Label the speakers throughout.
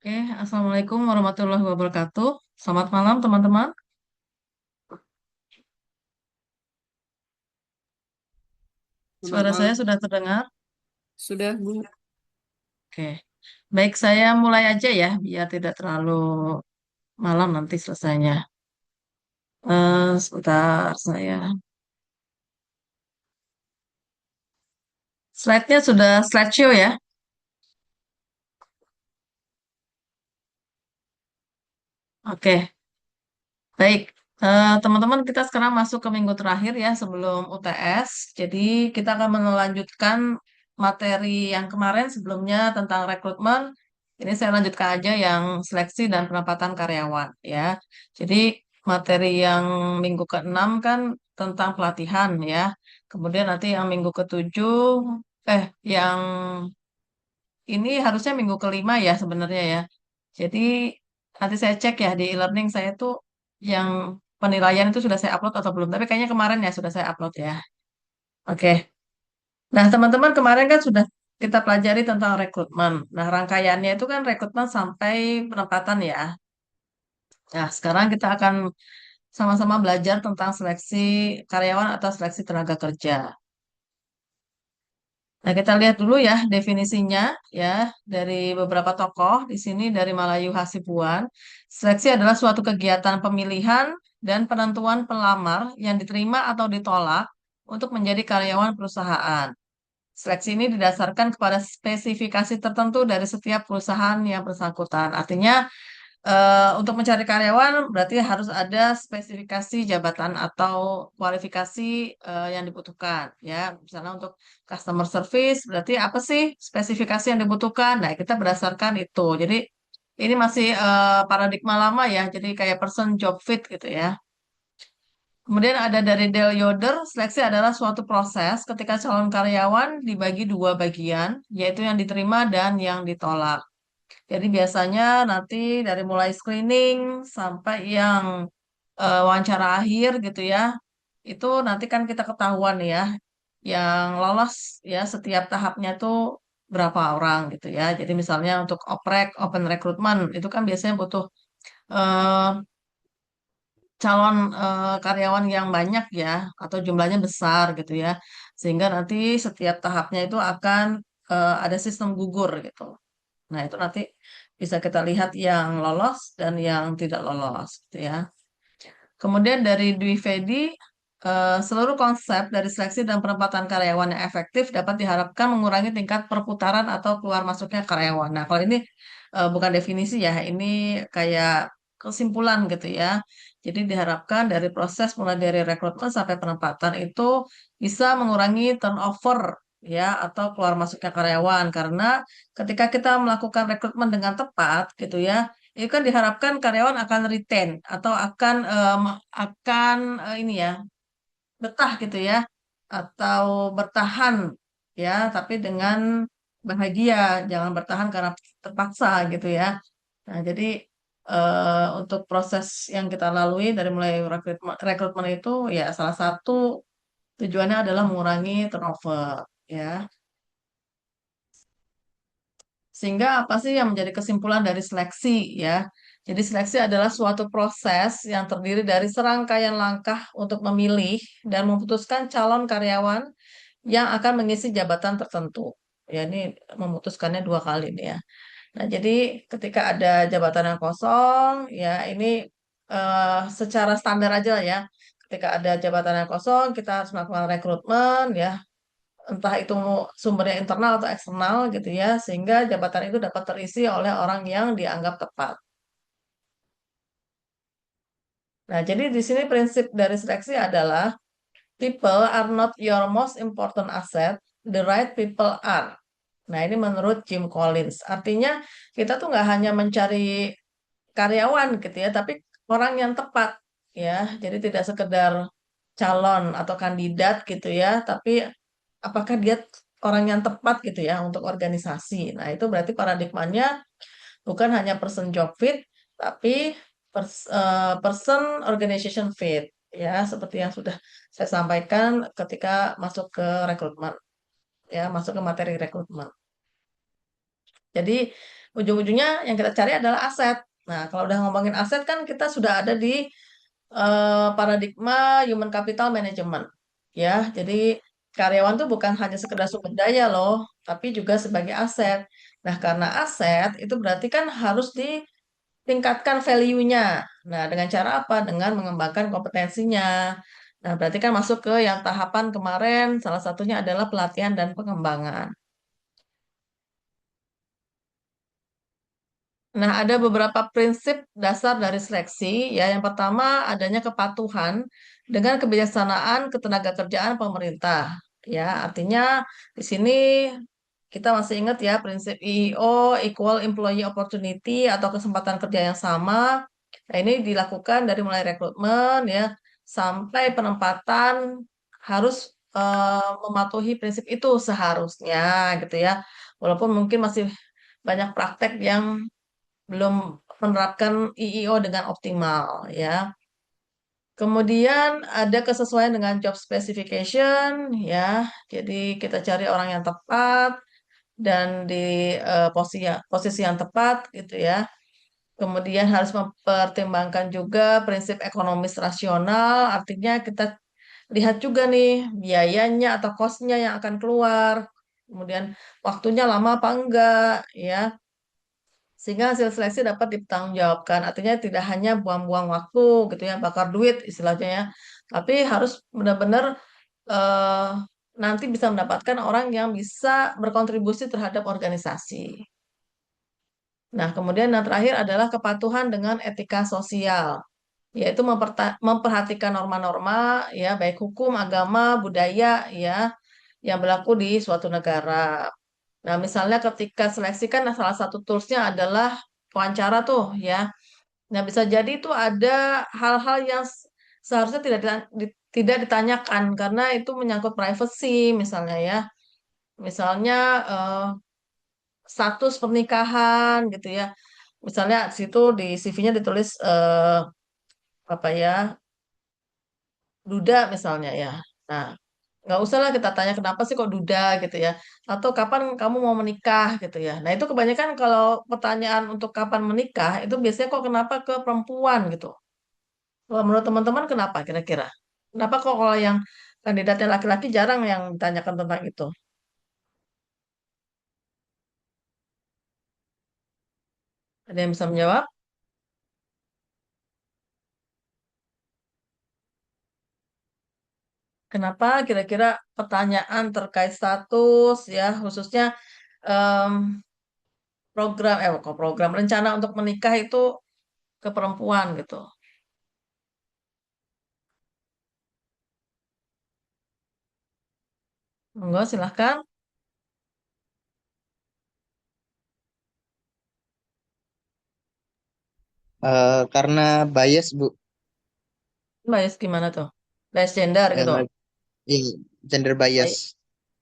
Speaker 1: Oke, Assalamualaikum warahmatullahi wabarakatuh. Selamat malam, teman-teman.
Speaker 2: Selamat
Speaker 1: Suara
Speaker 2: malam.
Speaker 1: saya sudah terdengar?
Speaker 2: Sudah, Bu?
Speaker 1: Oke. Baik, saya mulai aja ya, biar tidak terlalu malam nanti selesainya. Sebentar, slide-nya sudah slideshow ya. Oke, baik. Teman-teman, kita sekarang masuk ke minggu terakhir ya sebelum UTS. Jadi, kita akan melanjutkan materi yang kemarin sebelumnya tentang rekrutmen. Ini saya lanjutkan aja yang seleksi dan penempatan karyawan ya. Jadi, materi yang minggu ke-6 kan tentang pelatihan ya. Kemudian nanti yang minggu ke-7, yang ini harusnya minggu ke-5 ya sebenarnya ya. Jadi nanti saya cek ya di e-learning saya tuh yang penilaian itu sudah saya upload atau belum. Tapi kayaknya kemarin ya sudah saya upload ya. Oke. Nah, teman-teman kemarin kan sudah kita pelajari tentang rekrutmen. Nah, rangkaiannya itu kan rekrutmen sampai penempatan ya. Nah, sekarang kita akan sama-sama belajar tentang seleksi karyawan atau seleksi tenaga kerja. Nah, kita lihat dulu ya definisinya ya dari beberapa tokoh di sini dari Malayu Hasibuan. Seleksi adalah suatu kegiatan pemilihan dan penentuan pelamar yang diterima atau ditolak untuk menjadi karyawan perusahaan. Seleksi ini didasarkan kepada spesifikasi tertentu dari setiap perusahaan yang bersangkutan. Artinya untuk mencari karyawan berarti harus ada spesifikasi jabatan atau kualifikasi yang dibutuhkan ya. Misalnya untuk customer service berarti apa sih spesifikasi yang dibutuhkan? Nah, kita berdasarkan itu. Jadi ini masih paradigma lama ya. Jadi kayak person job fit gitu ya. Kemudian ada dari Del Yoder, seleksi adalah suatu proses ketika calon karyawan dibagi dua bagian, yaitu yang diterima dan yang ditolak. Jadi biasanya nanti dari mulai screening sampai yang wawancara akhir gitu ya, itu nanti kan kita ketahuan ya, yang lolos ya setiap tahapnya tuh berapa orang gitu ya. Jadi misalnya untuk open recruitment itu kan biasanya butuh eh, calon karyawan yang banyak ya, atau jumlahnya besar gitu ya, sehingga nanti setiap tahapnya itu akan ada sistem gugur gitu. Nah, itu nanti bisa kita lihat yang lolos dan yang tidak lolos, gitu ya. Kemudian dari Dwi Vedi, seluruh konsep dari seleksi dan penempatan karyawan yang efektif dapat diharapkan mengurangi tingkat perputaran atau keluar masuknya karyawan. Nah, kalau ini bukan definisi ya, ini kayak kesimpulan gitu ya. Jadi diharapkan dari proses mulai dari rekrutmen sampai penempatan itu bisa mengurangi turnover ya atau keluar masuknya karyawan karena ketika kita melakukan rekrutmen dengan tepat gitu ya, itu kan diharapkan karyawan akan retain atau akan ini ya betah gitu ya atau bertahan ya tapi dengan bahagia, jangan bertahan karena terpaksa gitu ya. Nah, jadi untuk proses yang kita lalui dari mulai rekrutmen itu ya salah satu tujuannya adalah mengurangi turnover ya. Sehingga apa sih yang menjadi kesimpulan dari seleksi ya? Jadi seleksi adalah suatu proses yang terdiri dari serangkaian langkah untuk memilih dan memutuskan calon karyawan yang akan mengisi jabatan tertentu. Ya, ini memutuskannya dua kali nih ya. Nah, jadi ketika ada jabatan yang kosong, ya ini secara standar aja ya. Ketika ada jabatan yang kosong, kita harus melakukan rekrutmen ya, entah itu sumbernya internal atau eksternal gitu ya, sehingga jabatan itu dapat terisi oleh orang yang dianggap tepat. Nah, jadi di sini prinsip dari seleksi adalah people are not your most important asset, the right people are. Nah, ini menurut Jim Collins. Artinya kita tuh nggak hanya mencari karyawan gitu ya, tapi orang yang tepat ya. Jadi tidak sekedar calon atau kandidat gitu ya, tapi apakah dia orang yang tepat gitu ya untuk organisasi. Nah, itu berarti paradigmanya bukan hanya person job fit, tapi person organization fit ya, seperti yang sudah saya sampaikan ketika masuk ke rekrutmen ya, masuk ke materi rekrutmen. Jadi ujung-ujungnya yang kita cari adalah aset. Nah, kalau udah ngomongin aset kan kita sudah ada di paradigma human capital management. Ya, jadi karyawan tuh bukan hanya sekedar sumber daya loh, tapi juga sebagai aset. Nah, karena aset itu berarti kan harus ditingkatkan value-nya. Nah, dengan cara apa? Dengan mengembangkan kompetensinya. Nah, berarti kan masuk ke yang tahapan kemarin, salah satunya adalah pelatihan dan pengembangan. Nah, ada beberapa prinsip dasar dari seleksi, ya. Yang pertama, adanya kepatuhan dengan kebijaksanaan ketenagakerjaan pemerintah. Ya, artinya di sini kita masih ingat ya prinsip EEO, Equal Employee Opportunity atau kesempatan kerja yang sama. Nah, ini dilakukan dari mulai rekrutmen ya sampai penempatan harus mematuhi prinsip itu seharusnya gitu ya. Walaupun mungkin masih banyak praktek yang belum menerapkan EEO dengan optimal ya. Kemudian ada kesesuaian dengan job specification ya. Jadi kita cari orang yang tepat dan di posisi yang tepat gitu ya. Kemudian harus mempertimbangkan juga prinsip ekonomis rasional, artinya kita lihat juga nih biayanya atau cost-nya yang akan keluar. Kemudian waktunya lama apa enggak ya. Sehingga hasil seleksi dapat dipertanggungjawabkan. Artinya tidak hanya buang-buang waktu gitu ya, bakar duit istilahnya ya. Tapi harus benar-benar eh, nanti bisa mendapatkan orang yang bisa berkontribusi terhadap organisasi. Nah, kemudian yang terakhir adalah kepatuhan dengan etika sosial, yaitu memperhatikan norma-norma ya, baik hukum, agama, budaya ya, yang berlaku di suatu negara. Nah, misalnya ketika seleksi kan salah satu toolsnya adalah wawancara tuh ya. Nah, bisa jadi itu ada hal-hal yang seharusnya tidak ditanyakan karena itu menyangkut privacy misalnya ya. Misalnya eh, status pernikahan gitu ya. Misalnya di situ di CV-nya ditulis apa ya, duda misalnya ya. Nah, nggak usah lah kita tanya kenapa sih kok duda gitu ya. Atau kapan kamu mau menikah gitu ya. Nah, itu kebanyakan kalau pertanyaan untuk kapan menikah itu biasanya kok kenapa ke perempuan gitu. Kalau menurut teman-teman kenapa kira-kira? Kenapa kok kalau yang kandidatnya laki-laki jarang yang ditanyakan tentang itu? Ada yang bisa menjawab? Kenapa kira-kira pertanyaan terkait status ya khususnya em, kok program rencana untuk menikah itu ke perempuan gitu? Enggak, silahkan.
Speaker 3: Karena bias Bu.
Speaker 1: Bias gimana tuh? Bias gender gitu.
Speaker 3: Eh, iya, gender bias.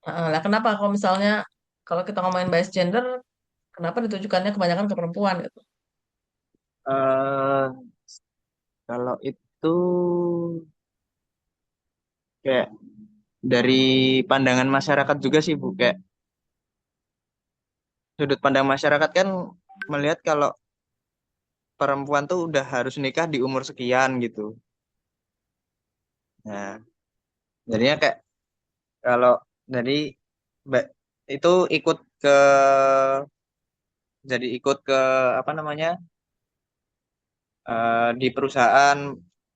Speaker 1: Baik. Lah kenapa kalau misalnya kalau kita ngomongin bias gender, kenapa ditujukannya kebanyakan ke perempuan gitu?
Speaker 3: eh Kalau itu kayak dari pandangan masyarakat juga sih Bu, kayak sudut pandang masyarakat kan melihat kalau perempuan tuh udah harus nikah di umur sekian gitu. Nah, jadinya kayak kalau dari ba- itu ikut ke jadi ikut ke apa namanya di perusahaan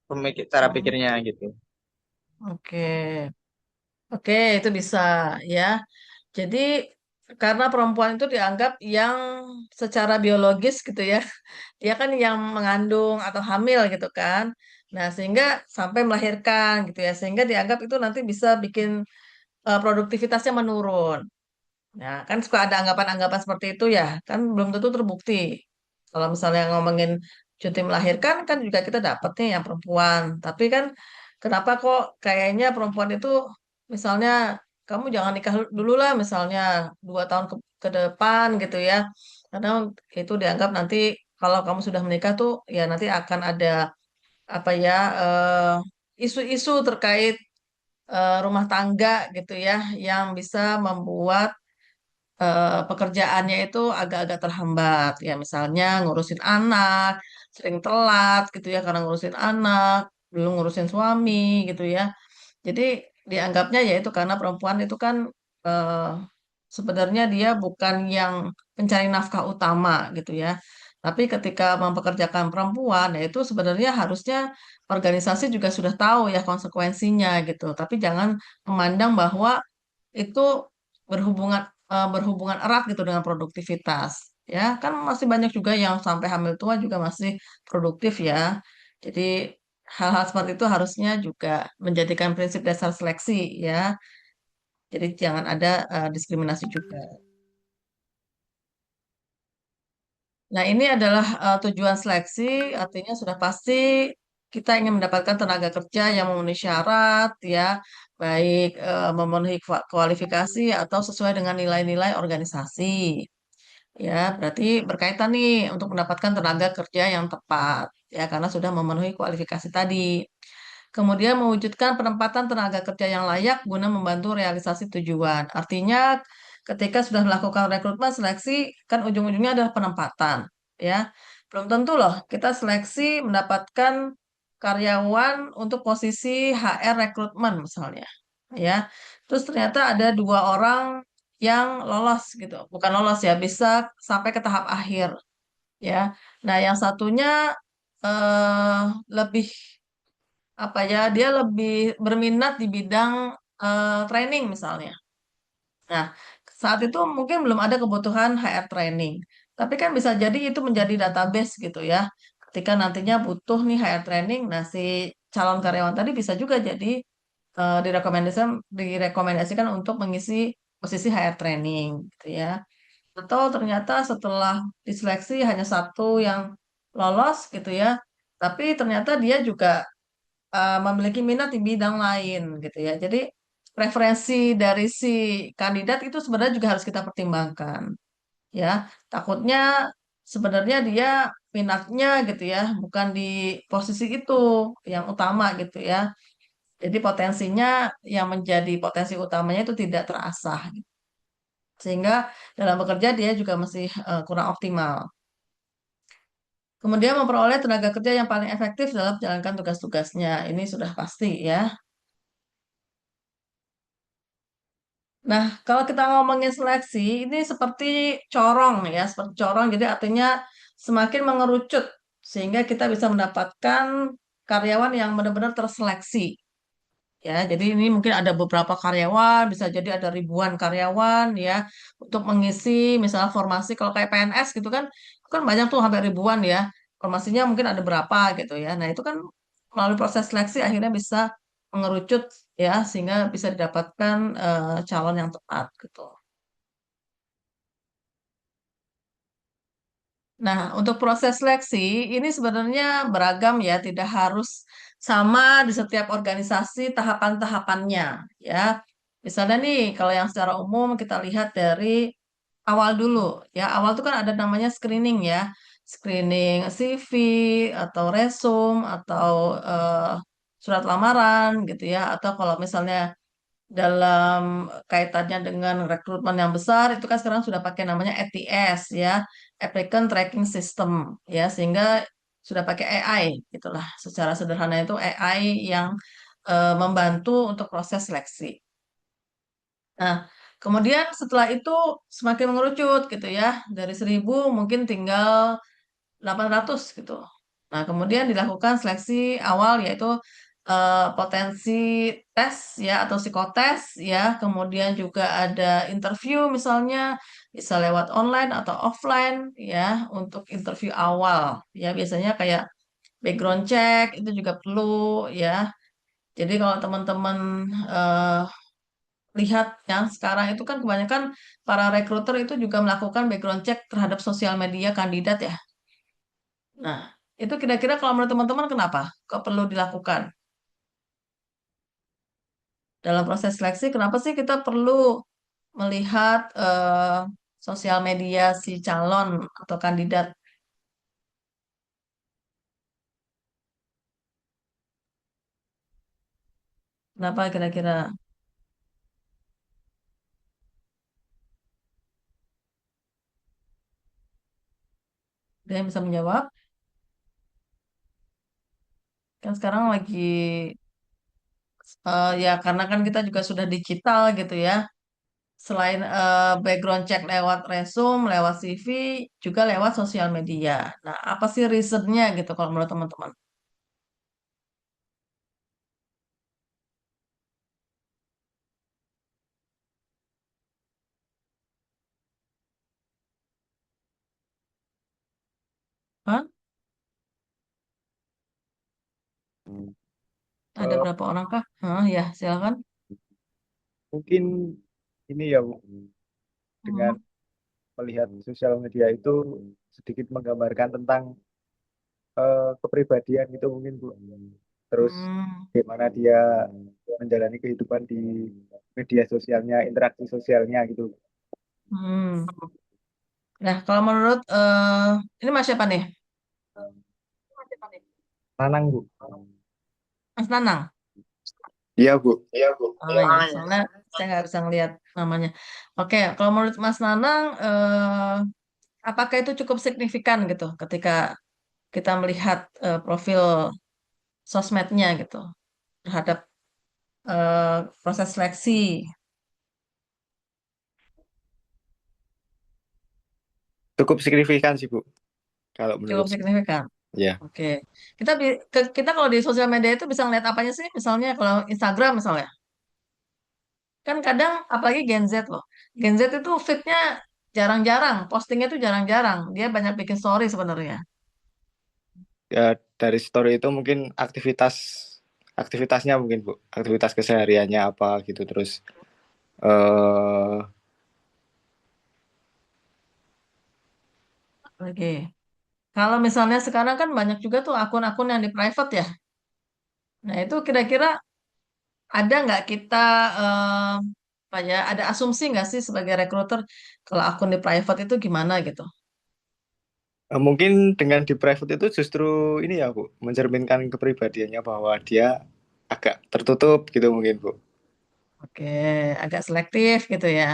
Speaker 3: pemikir cara
Speaker 1: Hmm,
Speaker 3: pikirnya gitu.
Speaker 1: oke, oke itu bisa ya. Jadi karena perempuan itu dianggap yang secara biologis gitu ya, dia kan yang mengandung atau hamil gitu kan. Nah, sehingga sampai melahirkan gitu ya, sehingga dianggap itu nanti bisa bikin produktivitasnya menurun. Nah, kan suka ada anggapan-anggapan seperti itu ya, kan belum tentu terbukti. Kalau misalnya ngomongin cuti melahirkan, kan juga kita dapat nih yang perempuan. Tapi kan kenapa kok kayaknya perempuan itu misalnya kamu jangan nikah dulu lah, misalnya 2 tahun ke depan gitu ya. Karena itu dianggap nanti kalau kamu sudah menikah tuh ya nanti akan ada apa ya isu-isu terkait rumah tangga gitu ya yang bisa membuat pekerjaannya itu agak-agak terhambat. Ya misalnya ngurusin anak, sering telat gitu ya karena ngurusin anak, belum ngurusin suami gitu ya. Jadi dianggapnya ya itu karena perempuan itu kan eh, sebenarnya dia bukan yang pencari nafkah utama gitu ya. Tapi ketika mempekerjakan perempuan, ya itu sebenarnya harusnya organisasi juga sudah tahu ya konsekuensinya gitu. Tapi jangan memandang bahwa itu berhubungan berhubungan erat gitu dengan produktivitas. Ya, kan masih banyak juga yang sampai hamil tua juga masih produktif ya. Jadi hal-hal seperti itu harusnya juga menjadikan prinsip dasar seleksi ya. Jadi jangan ada diskriminasi juga. Nah, ini adalah tujuan seleksi, artinya sudah pasti kita ingin mendapatkan tenaga kerja yang memenuhi syarat, ya, baik memenuhi kualifikasi atau sesuai dengan nilai-nilai organisasi. Ya, berarti berkaitan nih untuk mendapatkan tenaga kerja yang tepat, ya, karena sudah memenuhi kualifikasi tadi. Kemudian mewujudkan penempatan tenaga kerja yang layak guna membantu realisasi tujuan. Artinya ketika sudah melakukan rekrutmen seleksi kan ujung-ujungnya adalah penempatan, ya. Belum tentu loh kita seleksi mendapatkan karyawan untuk posisi HR rekrutmen misalnya, ya. Terus ternyata ada dua orang yang lolos gitu, bukan lolos ya, bisa sampai ke tahap akhir, ya. Nah, yang satunya eh, lebih apa ya dia lebih berminat di bidang training misalnya. Nah, saat itu mungkin belum ada kebutuhan HR training, tapi kan bisa jadi itu menjadi database gitu ya. Ketika nantinya butuh nih HR training, nah si calon karyawan tadi bisa juga jadi direkomendasikan untuk mengisi posisi HR training gitu ya. Atau ternyata setelah diseleksi hanya satu yang lolos gitu ya, tapi ternyata dia juga memiliki minat di bidang lain gitu ya. Jadi preferensi dari si kandidat itu sebenarnya juga harus kita pertimbangkan ya. Takutnya sebenarnya dia minatnya gitu ya, bukan di posisi itu yang utama gitu ya. Jadi potensinya yang menjadi potensi utamanya itu tidak terasah gitu. Sehingga dalam bekerja dia juga masih kurang optimal. Kemudian memperoleh tenaga kerja yang paling efektif dalam menjalankan tugas-tugasnya. Ini sudah pasti ya. Nah, kalau kita ngomongin seleksi, ini seperti corong ya, seperti corong. Jadi artinya semakin mengerucut sehingga kita bisa mendapatkan karyawan yang benar-benar terseleksi. Ya, jadi ini mungkin ada beberapa karyawan, bisa jadi ada ribuan karyawan ya untuk mengisi misalnya formasi kalau kayak PNS gitu kan, itu kan banyak tuh hampir ribuan ya. Formasinya mungkin ada berapa gitu ya. Nah, itu kan melalui proses seleksi akhirnya bisa mengerucut ya sehingga bisa didapatkan calon yang tepat gitu. Nah, untuk proses seleksi ini sebenarnya beragam ya, tidak harus sama di setiap organisasi tahapan-tahapannya ya. Misalnya nih, kalau yang secara umum kita lihat dari awal dulu ya. Awal itu kan ada namanya screening ya. Screening CV atau resume atau surat lamaran gitu ya. Atau kalau misalnya dalam kaitannya dengan rekrutmen yang besar itu kan sekarang sudah pakai namanya ATS ya, Applicant Tracking System ya, sehingga sudah pakai AI itulah secara sederhana itu AI yang membantu untuk proses seleksi. Nah, kemudian setelah itu semakin mengerucut gitu ya, dari 1.000 mungkin tinggal 800 gitu. Nah, kemudian dilakukan seleksi awal yaitu potensi tes ya atau psikotes ya, kemudian juga ada interview misalnya bisa lewat online atau offline ya untuk interview awal ya biasanya kayak background check itu juga perlu ya. Jadi kalau teman-teman eh, lihat yang sekarang itu kan kebanyakan para rekruter itu juga melakukan background check terhadap sosial media kandidat ya. Nah, itu kira-kira kalau menurut teman-teman kenapa? Kok perlu dilakukan? Dalam proses seleksi, kenapa sih kita perlu melihat sosial media si calon atau kandidat? Kenapa kira-kira? Ada yang bisa menjawab? Kan sekarang lagi ya karena kan kita juga sudah digital gitu ya. Selain background check lewat resume, lewat CV, juga lewat sosial media. Nah, apa sih reasonnya gitu kalau menurut teman-teman? Hah? Ada
Speaker 4: Eh,
Speaker 1: berapa orang kah? Hah, ya, silakan.
Speaker 4: Mungkin ini ya Bu, dengan
Speaker 1: Hmm.
Speaker 4: melihat sosial media itu sedikit menggambarkan tentang kepribadian itu mungkin Bu. Terus
Speaker 1: Hmm.
Speaker 4: bagaimana dia menjalani kehidupan di media sosialnya, interaksi sosialnya gitu.
Speaker 1: Hmm. Nah, kalau menurut ini Mas siapa nih?
Speaker 4: Nanang Bu.
Speaker 1: Mas Nanang.
Speaker 4: Iya Bu.
Speaker 1: Oh ya, soalnya saya nggak bisa ngelihat namanya. Oke, kalau menurut Mas Nanang, apakah itu cukup signifikan gitu ketika kita melihat profil sosmednya gitu terhadap proses seleksi
Speaker 4: Cukup signifikan sih Bu, kalau
Speaker 1: cukup
Speaker 4: menurut saya.
Speaker 1: signifikan.
Speaker 4: Ya.
Speaker 1: Oke, kita kalau di sosial media itu bisa ngeliat apanya sih? Misalnya kalau Instagram misalnya, kan kadang apalagi Gen Z loh, Gen Z itu fitnya jarang-jarang, postingnya itu jarang-jarang, dia banyak bikin story sebenarnya.
Speaker 4: Ya, dari story itu mungkin aktivitasnya mungkin Bu, aktivitas kesehariannya apa gitu terus eh
Speaker 1: Oke, kalau misalnya sekarang kan banyak juga tuh akun-akun yang di private ya. Nah itu kira-kira ada nggak kita eh, apa ya? Ada asumsi nggak sih sebagai recruiter kalau akun di private itu gimana gitu?
Speaker 4: mungkin dengan di private itu justru ini ya Bu, mencerminkan kepribadiannya bahwa dia agak tertutup gitu mungkin Bu.
Speaker 1: Oke, agak selektif gitu ya.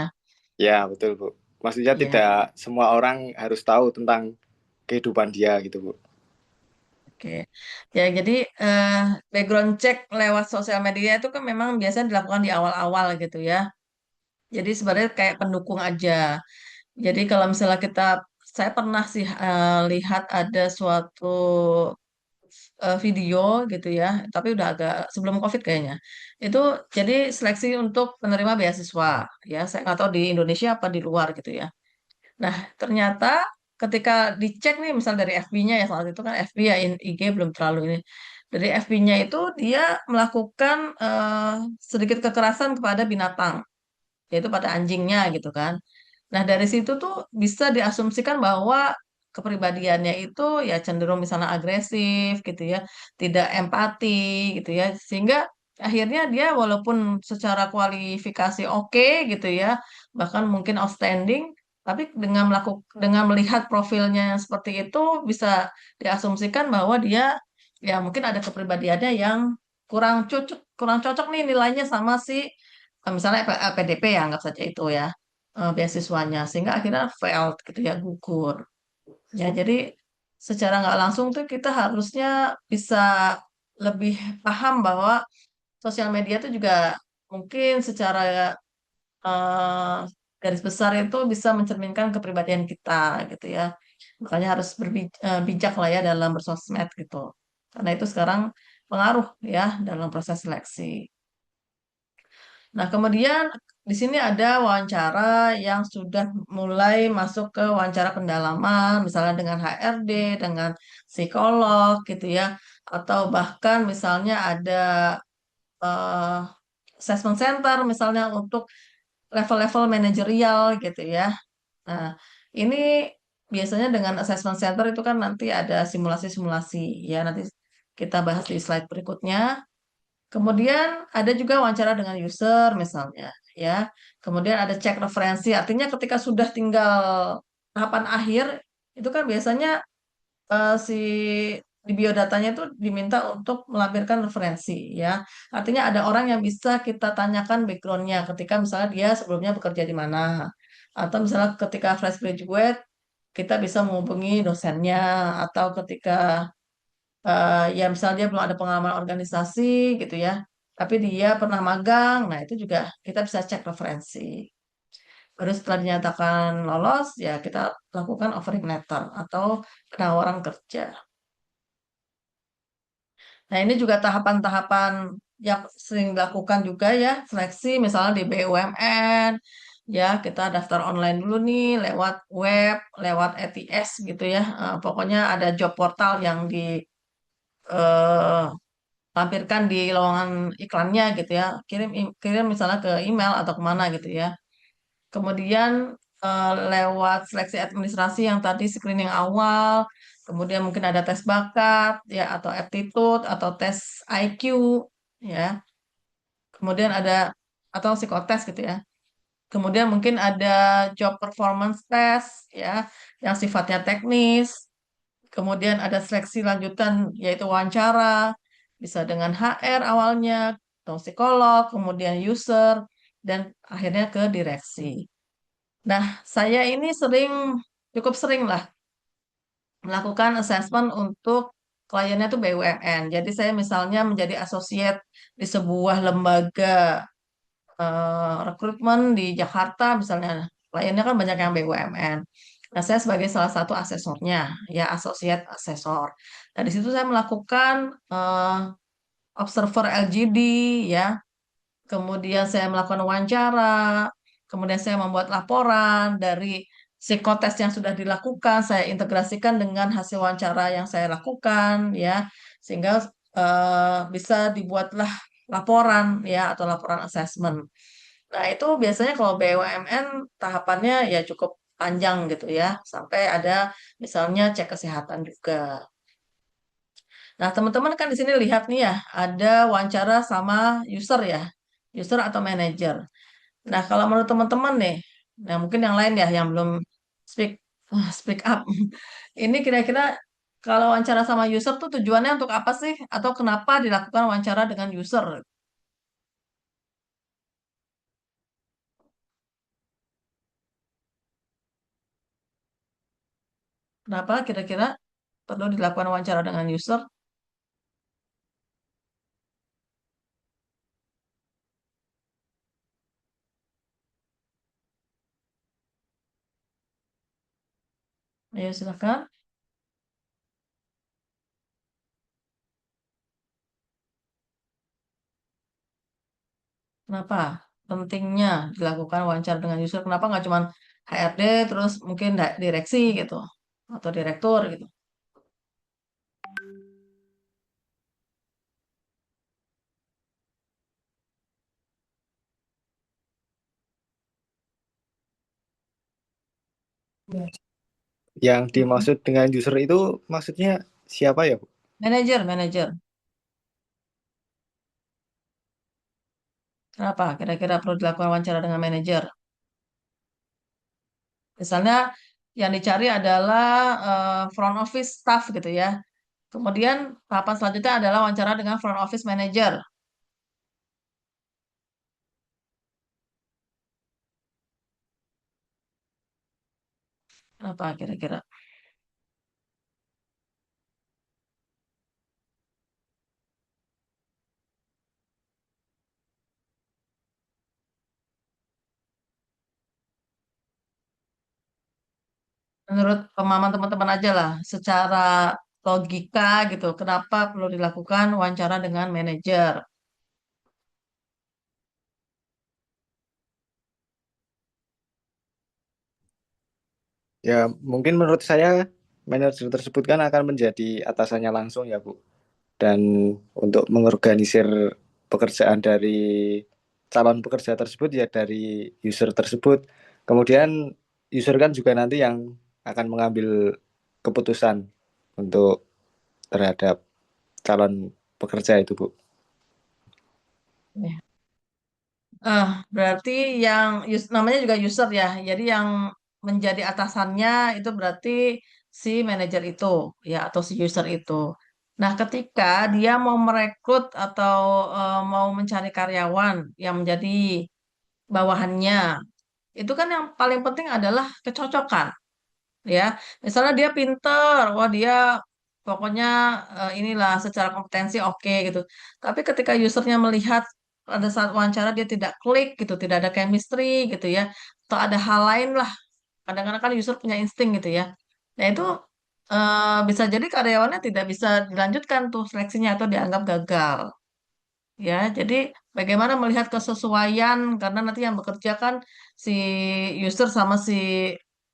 Speaker 4: Ya, betul Bu. Maksudnya
Speaker 1: Ya,
Speaker 4: tidak semua orang harus tahu tentang kehidupan dia gitu Bu.
Speaker 1: oke. Ya, jadi eh, background check lewat sosial media itu kan memang biasanya dilakukan di awal-awal gitu ya. Jadi sebenarnya kayak pendukung aja. Jadi kalau misalnya saya pernah sih lihat ada suatu video gitu ya, tapi udah agak sebelum COVID kayaknya. Itu jadi seleksi untuk penerima beasiswa ya. Saya nggak tahu di Indonesia apa di luar gitu ya. Nah, ternyata ketika dicek nih, misal dari FB-nya ya, saat itu kan FB ya, IG belum terlalu ini. Dari FB-nya itu dia melakukan sedikit kekerasan kepada binatang, yaitu pada anjingnya gitu kan. Nah, dari situ tuh bisa diasumsikan bahwa kepribadiannya itu ya cenderung misalnya agresif gitu ya, tidak empati gitu ya, sehingga akhirnya dia walaupun secara kualifikasi oke gitu ya, bahkan mungkin outstanding, tapi dengan melihat profilnya yang seperti itu bisa diasumsikan bahwa dia ya mungkin ada kepribadiannya yang kurang cocok nih nilainya sama si misalnya PDP ya anggap saja itu ya beasiswanya sehingga akhirnya failed gitu ya gugur ya jadi secara nggak langsung tuh kita harusnya bisa lebih paham bahwa sosial media itu juga mungkin secara eh, garis besar itu bisa mencerminkan kepribadian kita gitu ya makanya harus bijak lah ya dalam bersosmed gitu karena itu sekarang pengaruh ya dalam proses seleksi. Nah, kemudian di sini ada wawancara yang sudah mulai masuk ke wawancara pendalaman, misalnya dengan HRD, dengan psikolog gitu ya, atau bahkan misalnya ada eh, assessment center misalnya untuk level-level manajerial gitu ya. Nah, ini biasanya dengan assessment center itu kan nanti ada simulasi-simulasi ya, nanti kita bahas di slide berikutnya. Kemudian ada juga wawancara dengan user misalnya, ya. Kemudian ada cek referensi, artinya ketika sudah tinggal tahapan akhir, itu kan biasanya si di biodatanya itu diminta untuk melampirkan referensi, ya. Artinya ada orang yang bisa kita tanyakan backgroundnya ketika misalnya dia sebelumnya bekerja di mana, atau misalnya ketika fresh graduate kita bisa menghubungi dosennya atau ketika ya misalnya dia belum ada pengalaman organisasi gitu ya, tapi dia pernah magang, nah itu juga kita bisa cek referensi. Baru setelah dinyatakan lolos, ya kita lakukan offering letter atau penawaran kerja. Nah, ini juga tahapan-tahapan yang sering dilakukan juga ya, seleksi misalnya di BUMN, ya kita daftar online dulu nih lewat web, lewat ETS gitu ya. Pokoknya ada job portal yang ditampilkan di lowongan iklannya gitu ya. Kirim misalnya ke email atau kemana gitu ya. Kemudian lewat seleksi administrasi yang tadi screening awal, kemudian mungkin ada tes bakat ya atau aptitude atau tes IQ ya. Kemudian ada atau psikotes gitu ya. Kemudian mungkin ada job performance test ya yang sifatnya teknis. Kemudian ada seleksi lanjutan yaitu wawancara bisa dengan HR awalnya atau psikolog, kemudian user dan akhirnya ke direksi. Nah, saya ini cukup sering lah melakukan assessment untuk kliennya tuh BUMN. Jadi saya misalnya menjadi associate di sebuah lembaga rekrutmen di Jakarta misalnya. Kliennya kan banyak yang BUMN. Nah, saya sebagai salah satu asesornya, ya associate asesor. Nah, di situ saya melakukan observer LGD, ya. Kemudian saya melakukan wawancara, kemudian saya membuat laporan dari psikotes yang sudah dilakukan, saya integrasikan dengan hasil wawancara yang saya lakukan, ya, sehingga bisa dibuatlah laporan, ya, atau laporan asesmen. Nah, itu biasanya kalau BUMN tahapannya ya cukup panjang gitu ya, sampai ada misalnya cek kesehatan juga. Nah, teman-teman kan di sini lihat nih ya, ada wawancara sama user ya, user atau manager. Nah, kalau menurut teman-teman nih, nah mungkin yang lain ya yang belum speak speak up. Ini kira-kira kalau wawancara sama user tuh tujuannya untuk apa sih? Atau kenapa dilakukan wawancara dengan user? Kenapa kira-kira perlu dilakukan wawancara dengan user? Ayo silakan. Kenapa pentingnya dilakukan wawancara dengan user? Kenapa nggak cuma HRD terus mungkin direksi gitu atau direktur gitu?
Speaker 4: Yang
Speaker 1: Mm-mm.
Speaker 4: dimaksud dengan user itu maksudnya siapa ya, Bu?
Speaker 1: Manajer, manajer. Kenapa kira-kira perlu dilakukan wawancara dengan manajer? Misalnya yang dicari adalah front office staff gitu ya. Kemudian tahapan selanjutnya adalah wawancara dengan front office manager. Apa kira-kira? Menurut pemahaman teman-teman aja lah, secara logika gitu, kenapa perlu dilakukan wawancara dengan manajer?
Speaker 4: Ya, mungkin menurut saya manajer tersebut kan akan menjadi atasannya langsung ya, Bu. Dan untuk mengorganisir pekerjaan dari calon pekerja tersebut ya dari user tersebut. Kemudian user kan juga nanti yang akan mengambil keputusan untuk terhadap calon pekerja itu, Bu.
Speaker 1: Ya. Berarti yang namanya juga user ya. Jadi yang menjadi atasannya itu berarti si manajer itu ya atau si user itu. Nah, ketika dia mau merekrut atau mau mencari karyawan yang menjadi bawahannya, itu kan yang paling penting adalah kecocokan. ya. Misalnya dia pinter, wah dia pokoknya inilah secara kompetensi oke gitu. Tapi ketika usernya melihat pada saat wawancara dia tidak klik gitu, tidak ada chemistry gitu ya, atau ada hal lain lah. Kadang-kadang kan user punya insting gitu ya. Nah itu bisa jadi karyawannya tidak bisa dilanjutkan tuh seleksinya atau dianggap gagal. Ya, jadi bagaimana melihat kesesuaian karena nanti yang bekerja kan si user sama si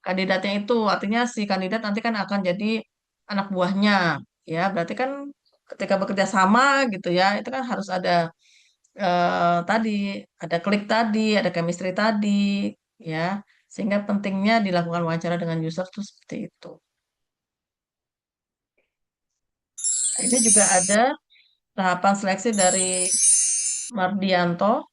Speaker 1: kandidatnya itu, artinya si kandidat nanti kan akan jadi anak buahnya, ya. Berarti kan ketika bekerja sama gitu ya, itu kan harus ada tadi, ada klik tadi, ada chemistry tadi, ya. Sehingga pentingnya dilakukan wawancara dengan user itu seperti itu. Nah, ini juga ada tahapan seleksi dari Mardianto.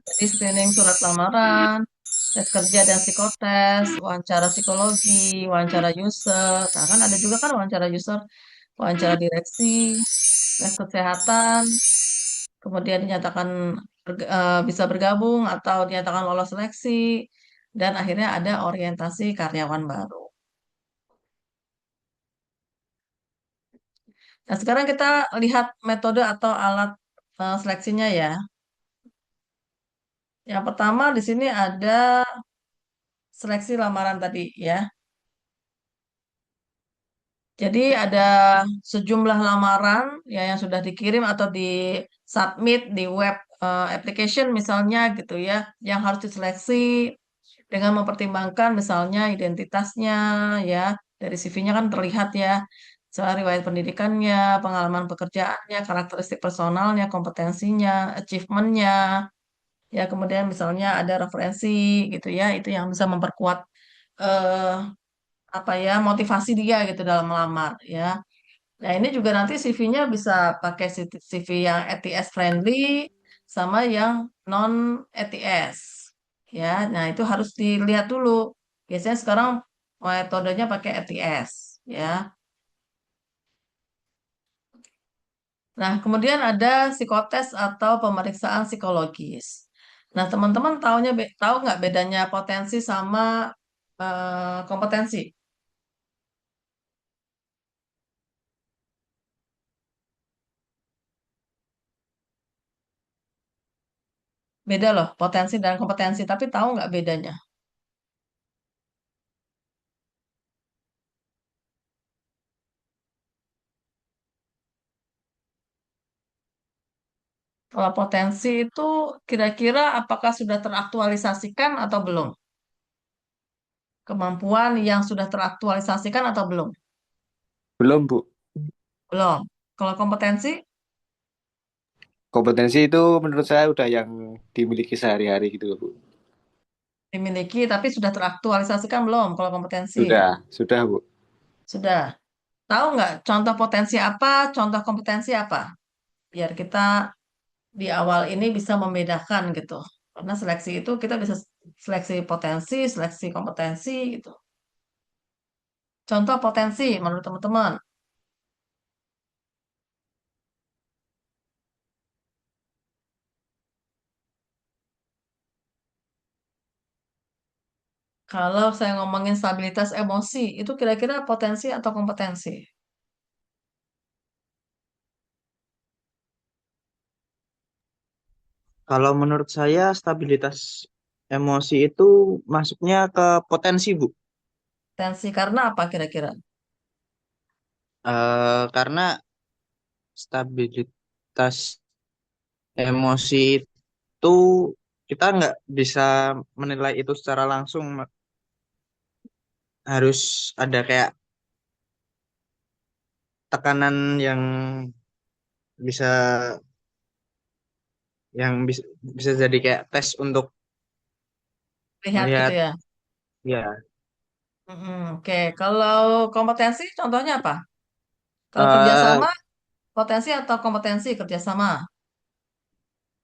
Speaker 1: Jadi screening surat lamaran, tes kerja dan psikotes, wawancara psikologi, wawancara user. Nah, kan ada juga kan wawancara user, wawancara direksi, tes kesehatan, kemudian dinyatakan bisa bergabung atau dinyatakan lolos seleksi, dan akhirnya ada orientasi karyawan baru. Nah, sekarang kita lihat metode atau alat seleksinya ya. Yang pertama di sini ada seleksi lamaran tadi ya. Jadi ada sejumlah lamaran ya yang sudah dikirim atau di submit di web application misalnya gitu ya, yang harus diseleksi dengan mempertimbangkan misalnya identitasnya ya, dari CV-nya kan terlihat ya, soal riwayat pendidikannya, pengalaman pekerjaannya, karakteristik personalnya, kompetensinya, achievement-nya, ya kemudian misalnya ada referensi gitu ya, itu yang bisa memperkuat eh, apa ya motivasi dia gitu dalam melamar ya. Nah, ini juga nanti CV-nya bisa pakai CV yang ATS friendly sama yang non ATS. Ya, nah itu harus dilihat dulu. Biasanya sekarang metodenya pakai ATS, ya. Nah, kemudian ada psikotes atau pemeriksaan psikologis. Nah, teman-teman tahu nggak bedanya potensi sama kompetensi? Beda loh, potensi dan kompetensi. Tapi tahu nggak bedanya? Kalau potensi itu kira-kira apakah sudah teraktualisasikan atau belum? Kemampuan yang sudah teraktualisasikan atau belum?
Speaker 4: Belum, Bu.
Speaker 1: Belum. Kalau kompetensi
Speaker 4: Kompetensi itu menurut saya udah yang dimiliki sehari-hari gitu loh, Bu.
Speaker 1: dimiliki tapi sudah teraktualisasikan belum? Kalau kompetensi
Speaker 4: Sudah, Bu.
Speaker 1: sudah. Tahu nggak contoh potensi apa, contoh kompetensi apa? Biar kita di awal ini bisa membedakan gitu. Karena seleksi itu kita bisa seleksi potensi, seleksi kompetensi gitu. Contoh potensi menurut teman-teman. Kalau saya ngomongin stabilitas emosi, itu kira-kira potensi atau kompetensi?
Speaker 3: Kalau menurut saya stabilitas emosi itu masuknya ke potensi, Bu.
Speaker 1: Potensi karena apa kira-kira?
Speaker 3: Karena stabilitas emosi itu kita nggak bisa menilai itu secara langsung. Harus ada kayak tekanan bisa yang bisa jadi kayak tes untuk
Speaker 1: Lihat gitu
Speaker 3: melihat
Speaker 1: ya.
Speaker 3: ya
Speaker 1: Oke, kalau kompetensi contohnya apa? Kalau
Speaker 3: eh
Speaker 1: kerjasama, potensi atau kompetensi kerjasama?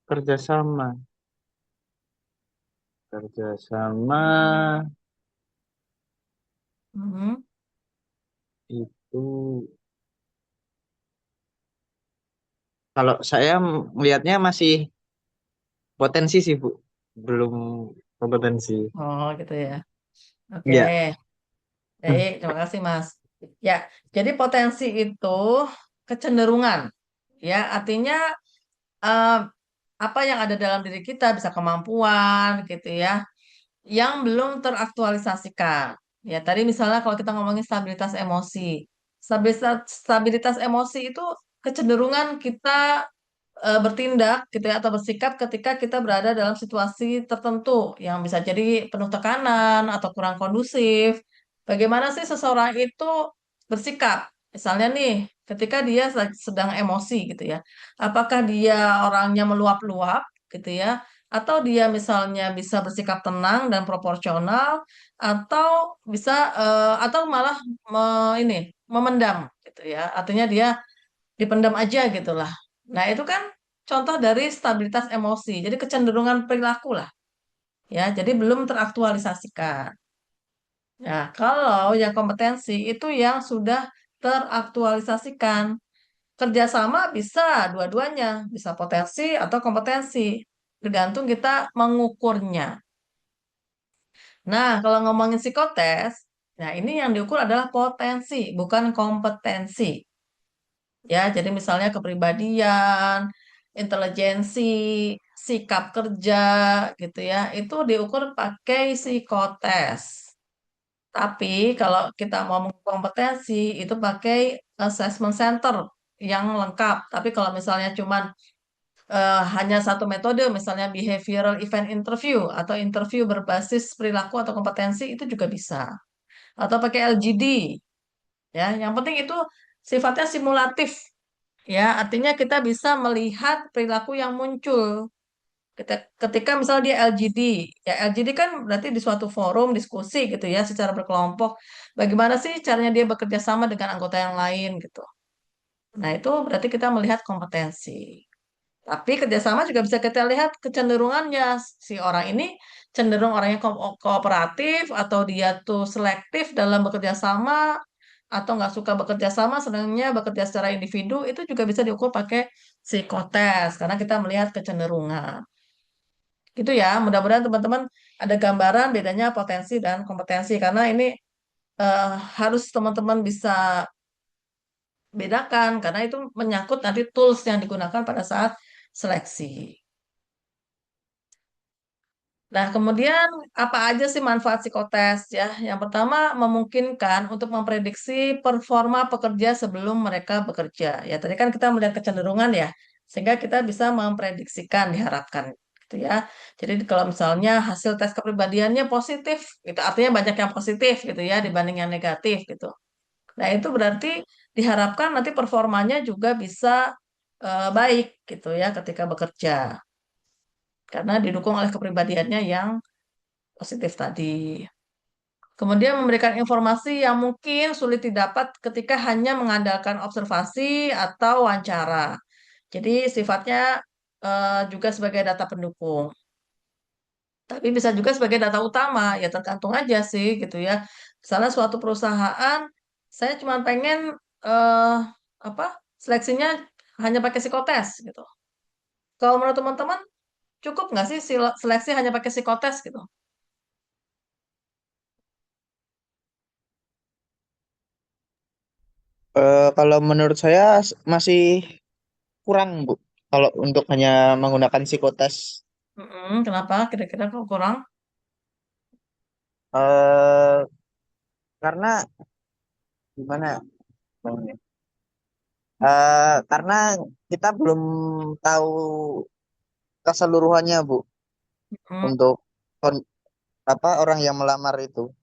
Speaker 3: kerjasama kerjasama
Speaker 1: Mhm.
Speaker 3: itu kalau saya melihatnya masih potensi sih, Bu, belum kompetensi.
Speaker 1: Oh gitu ya. Oke.
Speaker 3: Ya,
Speaker 1: Baik, terima kasih Mas. Ya, jadi potensi itu kecenderungan, ya artinya eh, apa yang ada dalam diri kita bisa kemampuan gitu ya, yang belum teraktualisasikan. Ya, tadi misalnya kalau kita ngomongin stabilitas emosi, stabilitas emosi itu kecenderungan kita bertindak gitu ya atau bersikap ketika kita berada dalam situasi tertentu yang bisa jadi penuh tekanan atau kurang kondusif. Bagaimana sih seseorang itu bersikap? Misalnya nih, ketika dia sedang emosi gitu ya. Apakah dia orangnya meluap-luap gitu ya? Atau dia misalnya bisa bersikap tenang dan proporsional atau bisa atau malah ini memendam gitu ya. Artinya dia dipendam aja gitu lah. Nah, itu kan contoh dari stabilitas emosi. Jadi kecenderungan perilaku lah, ya. Jadi belum teraktualisasikan. Nah, kalau yang kompetensi itu yang sudah teraktualisasikan. Kerjasama bisa dua-duanya, bisa potensi atau kompetensi. Tergantung kita mengukurnya. Nah, kalau ngomongin psikotes, nah ini yang diukur adalah potensi, bukan kompetensi. Ya, jadi misalnya kepribadian, intelijensi, sikap kerja gitu ya, itu diukur pakai psikotes. Tapi kalau kita mau kompetensi itu pakai assessment center yang lengkap. Tapi kalau misalnya cuman hanya satu metode, misalnya behavioral event interview atau interview berbasis perilaku atau kompetensi itu juga bisa. Atau pakai LGD, ya. Yang penting itu sifatnya simulatif. Ya, artinya kita bisa melihat perilaku yang muncul. Ketika misalnya dia LGD, ya LGD kan berarti di suatu forum diskusi gitu ya, secara berkelompok. Bagaimana sih caranya dia bekerja sama dengan anggota yang lain gitu. Nah, itu berarti kita melihat kompetensi. Tapi kerjasama juga bisa kita lihat kecenderungannya. Si orang ini cenderung orangnya kooperatif atau dia tuh selektif dalam bekerja sama atau nggak suka bekerja sama, senangnya bekerja secara individu, itu juga bisa diukur pakai psikotes karena kita melihat kecenderungan. Gitu ya, mudah-mudahan teman-teman ada gambaran bedanya potensi dan kompetensi karena ini eh, harus teman-teman bisa bedakan karena itu menyangkut nanti tools yang digunakan pada saat seleksi. Nah, kemudian apa aja sih manfaat psikotes ya? Yang pertama memungkinkan untuk memprediksi performa pekerja sebelum mereka bekerja. Ya, tadi kan kita melihat kecenderungan ya, sehingga kita bisa memprediksikan diharapkan gitu ya. Jadi kalau misalnya hasil tes kepribadiannya positif, itu artinya banyak yang positif gitu ya dibanding yang negatif gitu. Nah, itu berarti diharapkan nanti performanya juga bisa baik gitu ya ketika bekerja karena didukung oleh kepribadiannya yang positif tadi. Kemudian memberikan informasi yang mungkin sulit didapat ketika hanya mengandalkan observasi atau wawancara. Jadi sifatnya juga sebagai data pendukung. Tapi bisa juga sebagai data utama, ya tergantung aja sih gitu ya. Misalnya suatu perusahaan, saya cuma pengen eh, apa seleksinya hanya pakai psikotes gitu. Kalau menurut teman-teman cukup nggak sih seleksi hanya pakai psikotes gitu?
Speaker 3: Kalau menurut saya masih kurang, Bu. Kalau untuk hanya menggunakan psikotes.
Speaker 1: Kenapa? Kira-kira kok kurang?
Speaker 3: eh karena gimana ya? Karena kita belum tahu keseluruhannya, Bu,
Speaker 1: Mm,
Speaker 3: untuk kon- apa orang yang melamar itu.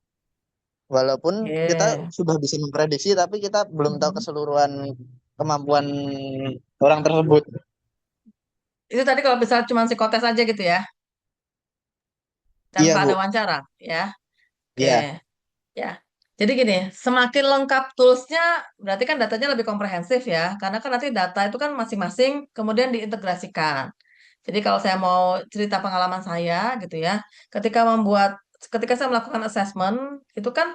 Speaker 3: Walaupun kita
Speaker 1: oke.
Speaker 3: sudah bisa memprediksi, tapi kita belum tahu
Speaker 1: Mm.
Speaker 3: keseluruhan kemampuan orang tersebut.
Speaker 1: Itu tadi kalau misalnya cuma psikotes aja gitu ya, tanpa
Speaker 3: Iya,
Speaker 1: ada
Speaker 3: Bu.
Speaker 1: wawancara, ya. Oke,
Speaker 3: Iya,
Speaker 1: ya. Jadi gini, semakin lengkap toolsnya, berarti kan datanya lebih komprehensif ya, karena kan nanti data itu kan masing-masing kemudian diintegrasikan. Jadi kalau saya mau cerita pengalaman saya gitu ya, ketika membuat, ketika saya melakukan assessment, itu kan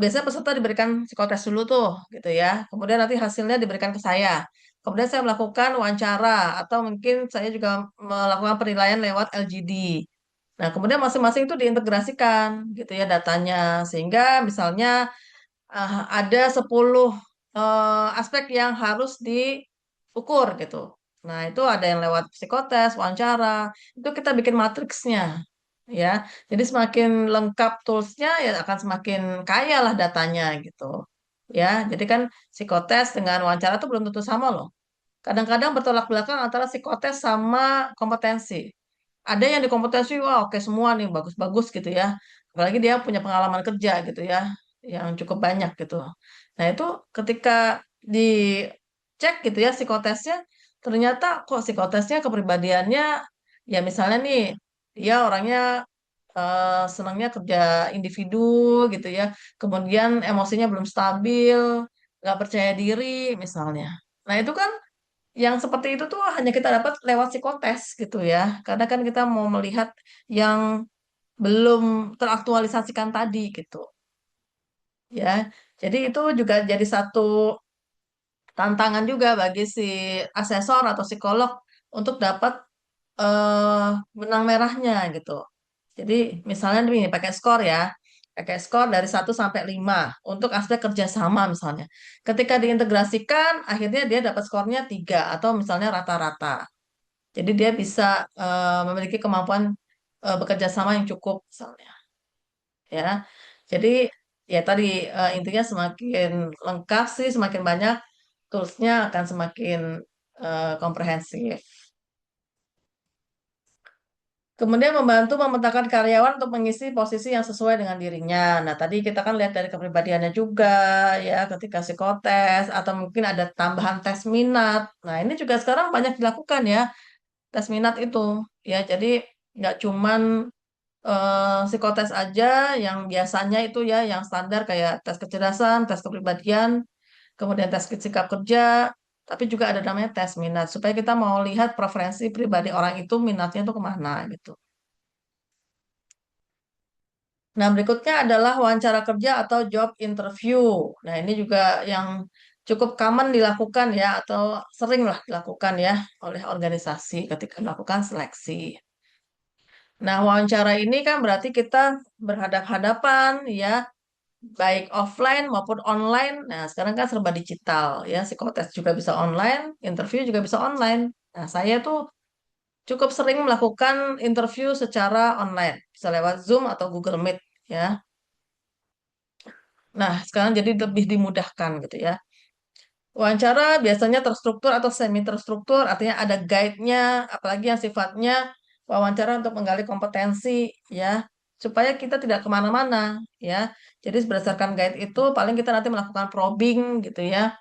Speaker 1: biasanya peserta diberikan psikotes dulu tuh gitu ya, kemudian nanti hasilnya diberikan ke saya. Kemudian saya melakukan wawancara atau mungkin saya juga melakukan penilaian lewat LGD. Nah, kemudian masing-masing itu diintegrasikan gitu ya datanya, sehingga misalnya ada 10 aspek yang harus diukur gitu. Nah, itu ada yang lewat psikotes, wawancara, itu kita bikin matriksnya ya. Jadi semakin lengkap toolsnya ya akan semakin kaya lah datanya gitu. Ya, jadi kan psikotes dengan wawancara itu belum tentu sama loh. Kadang-kadang bertolak belakang antara psikotes sama kompetensi. Ada yang di kompetensi, wah oke semua nih, bagus-bagus gitu ya. Apalagi dia punya pengalaman kerja gitu ya, yang cukup banyak gitu. Nah itu ketika dicek gitu ya psikotesnya, ternyata kok psikotesnya kepribadiannya, ya misalnya nih, dia orangnya senangnya kerja individu gitu ya. Kemudian emosinya belum stabil, nggak percaya diri misalnya. Nah itu kan yang seperti itu tuh hanya kita dapat lewat psikotes gitu ya. Karena kan kita mau melihat yang belum teraktualisasikan tadi gitu ya. Jadi itu juga jadi satu tantangan juga bagi si asesor atau psikolog untuk dapat eh, benang merahnya gitu. Jadi misalnya ini pakai skor ya. Pakai skor dari 1 sampai 5 untuk aspek kerjasama misalnya. Ketika diintegrasikan, akhirnya dia dapat skornya 3 atau misalnya rata-rata. Jadi dia bisa memiliki kemampuan bekerja sama yang cukup misalnya, ya. Jadi ya tadi intinya semakin lengkap sih, semakin banyak toolsnya akan semakin komprehensif. Kemudian membantu memetakan karyawan untuk mengisi posisi yang sesuai dengan dirinya. Nah, tadi kita kan lihat dari kepribadiannya juga, ya, ketika psikotes, atau mungkin ada tambahan tes minat. Nah, ini juga sekarang banyak dilakukan ya, tes minat itu. Ya, jadi nggak cuman psikotes aja yang biasanya itu ya yang standar kayak tes kecerdasan, tes kepribadian, kemudian tes sikap kerja, tapi juga ada namanya tes minat supaya kita mau lihat preferensi pribadi orang itu minatnya itu kemana gitu. Nah, berikutnya adalah wawancara kerja atau job interview. Nah, ini juga yang cukup common dilakukan ya atau sering lah dilakukan ya oleh organisasi ketika melakukan seleksi. Nah, wawancara ini kan berarti kita berhadap-hadapan ya, baik offline maupun online. Nah, sekarang kan serba digital ya, psikotes juga bisa online, interview juga bisa online. Nah, saya tuh cukup sering melakukan interview secara online, bisa lewat Zoom atau Google Meet ya. Nah, sekarang jadi lebih dimudahkan gitu ya. Wawancara biasanya terstruktur atau semi terstruktur, artinya ada guide-nya, apalagi yang sifatnya wawancara untuk menggali kompetensi, ya, supaya kita tidak kemana-mana, ya. Jadi berdasarkan guide itu, paling kita nanti melakukan probing, gitu ya.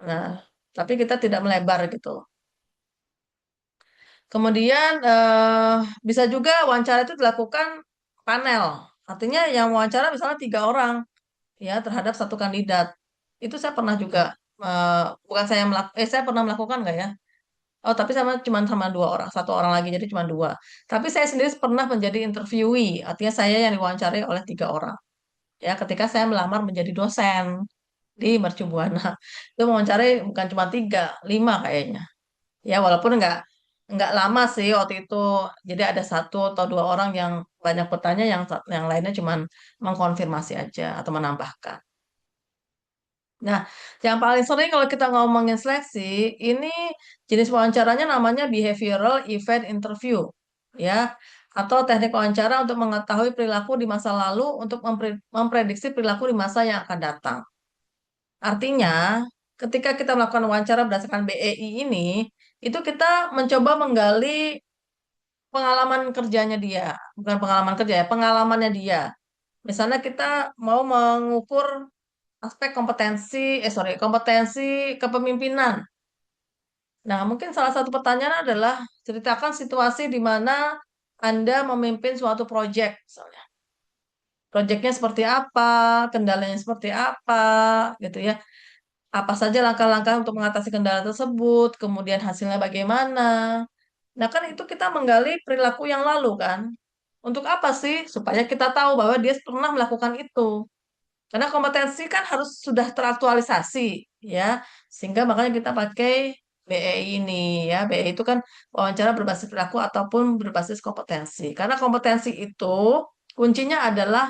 Speaker 1: Nah, tapi kita tidak melebar gitu. Kemudian bisa juga wawancara itu dilakukan panel, artinya yang wawancara misalnya 3 orang, ya, terhadap satu kandidat. Itu saya pernah juga bukan saya pernah melakukan nggak ya? Oh, tapi cuma sama 2 orang, 1 orang lagi jadi cuma 2. Tapi saya sendiri pernah menjadi interviewee, artinya saya yang diwawancarai oleh 3 orang. Ya, ketika saya melamar menjadi dosen di Mercu Buana, itu mewawancarai bukan cuma 3, 5 kayaknya. Ya, walaupun nggak lama sih waktu itu. Jadi ada 1 atau 2 orang yang banyak bertanya, yang lainnya cuma mengkonfirmasi aja atau menambahkan. Nah, yang paling sering kalau kita ngomongin seleksi, ini jenis wawancaranya namanya behavioral event interview, ya, atau teknik wawancara untuk mengetahui perilaku di masa lalu untuk memprediksi perilaku di masa yang akan datang. Artinya, ketika kita melakukan wawancara berdasarkan BEI ini, itu kita mencoba menggali pengalaman kerjanya dia, bukan pengalaman kerja ya, pengalamannya dia. Misalnya kita mau mengukur aspek kompetensi kepemimpinan. Nah, mungkin salah satu pertanyaan adalah ceritakan situasi di mana Anda memimpin suatu proyek, misalnya. Proyeknya seperti apa, kendalanya seperti apa, gitu ya. Apa saja langkah-langkah untuk mengatasi kendala tersebut, kemudian hasilnya bagaimana. Nah, kan itu kita menggali perilaku yang lalu kan. Untuk apa sih? Supaya kita tahu bahwa dia pernah melakukan itu. Karena kompetensi kan harus sudah teraktualisasi, ya, sehingga makanya kita pakai BEI ini ya. BEI itu kan wawancara berbasis perilaku ataupun berbasis kompetensi. Karena kompetensi itu kuncinya adalah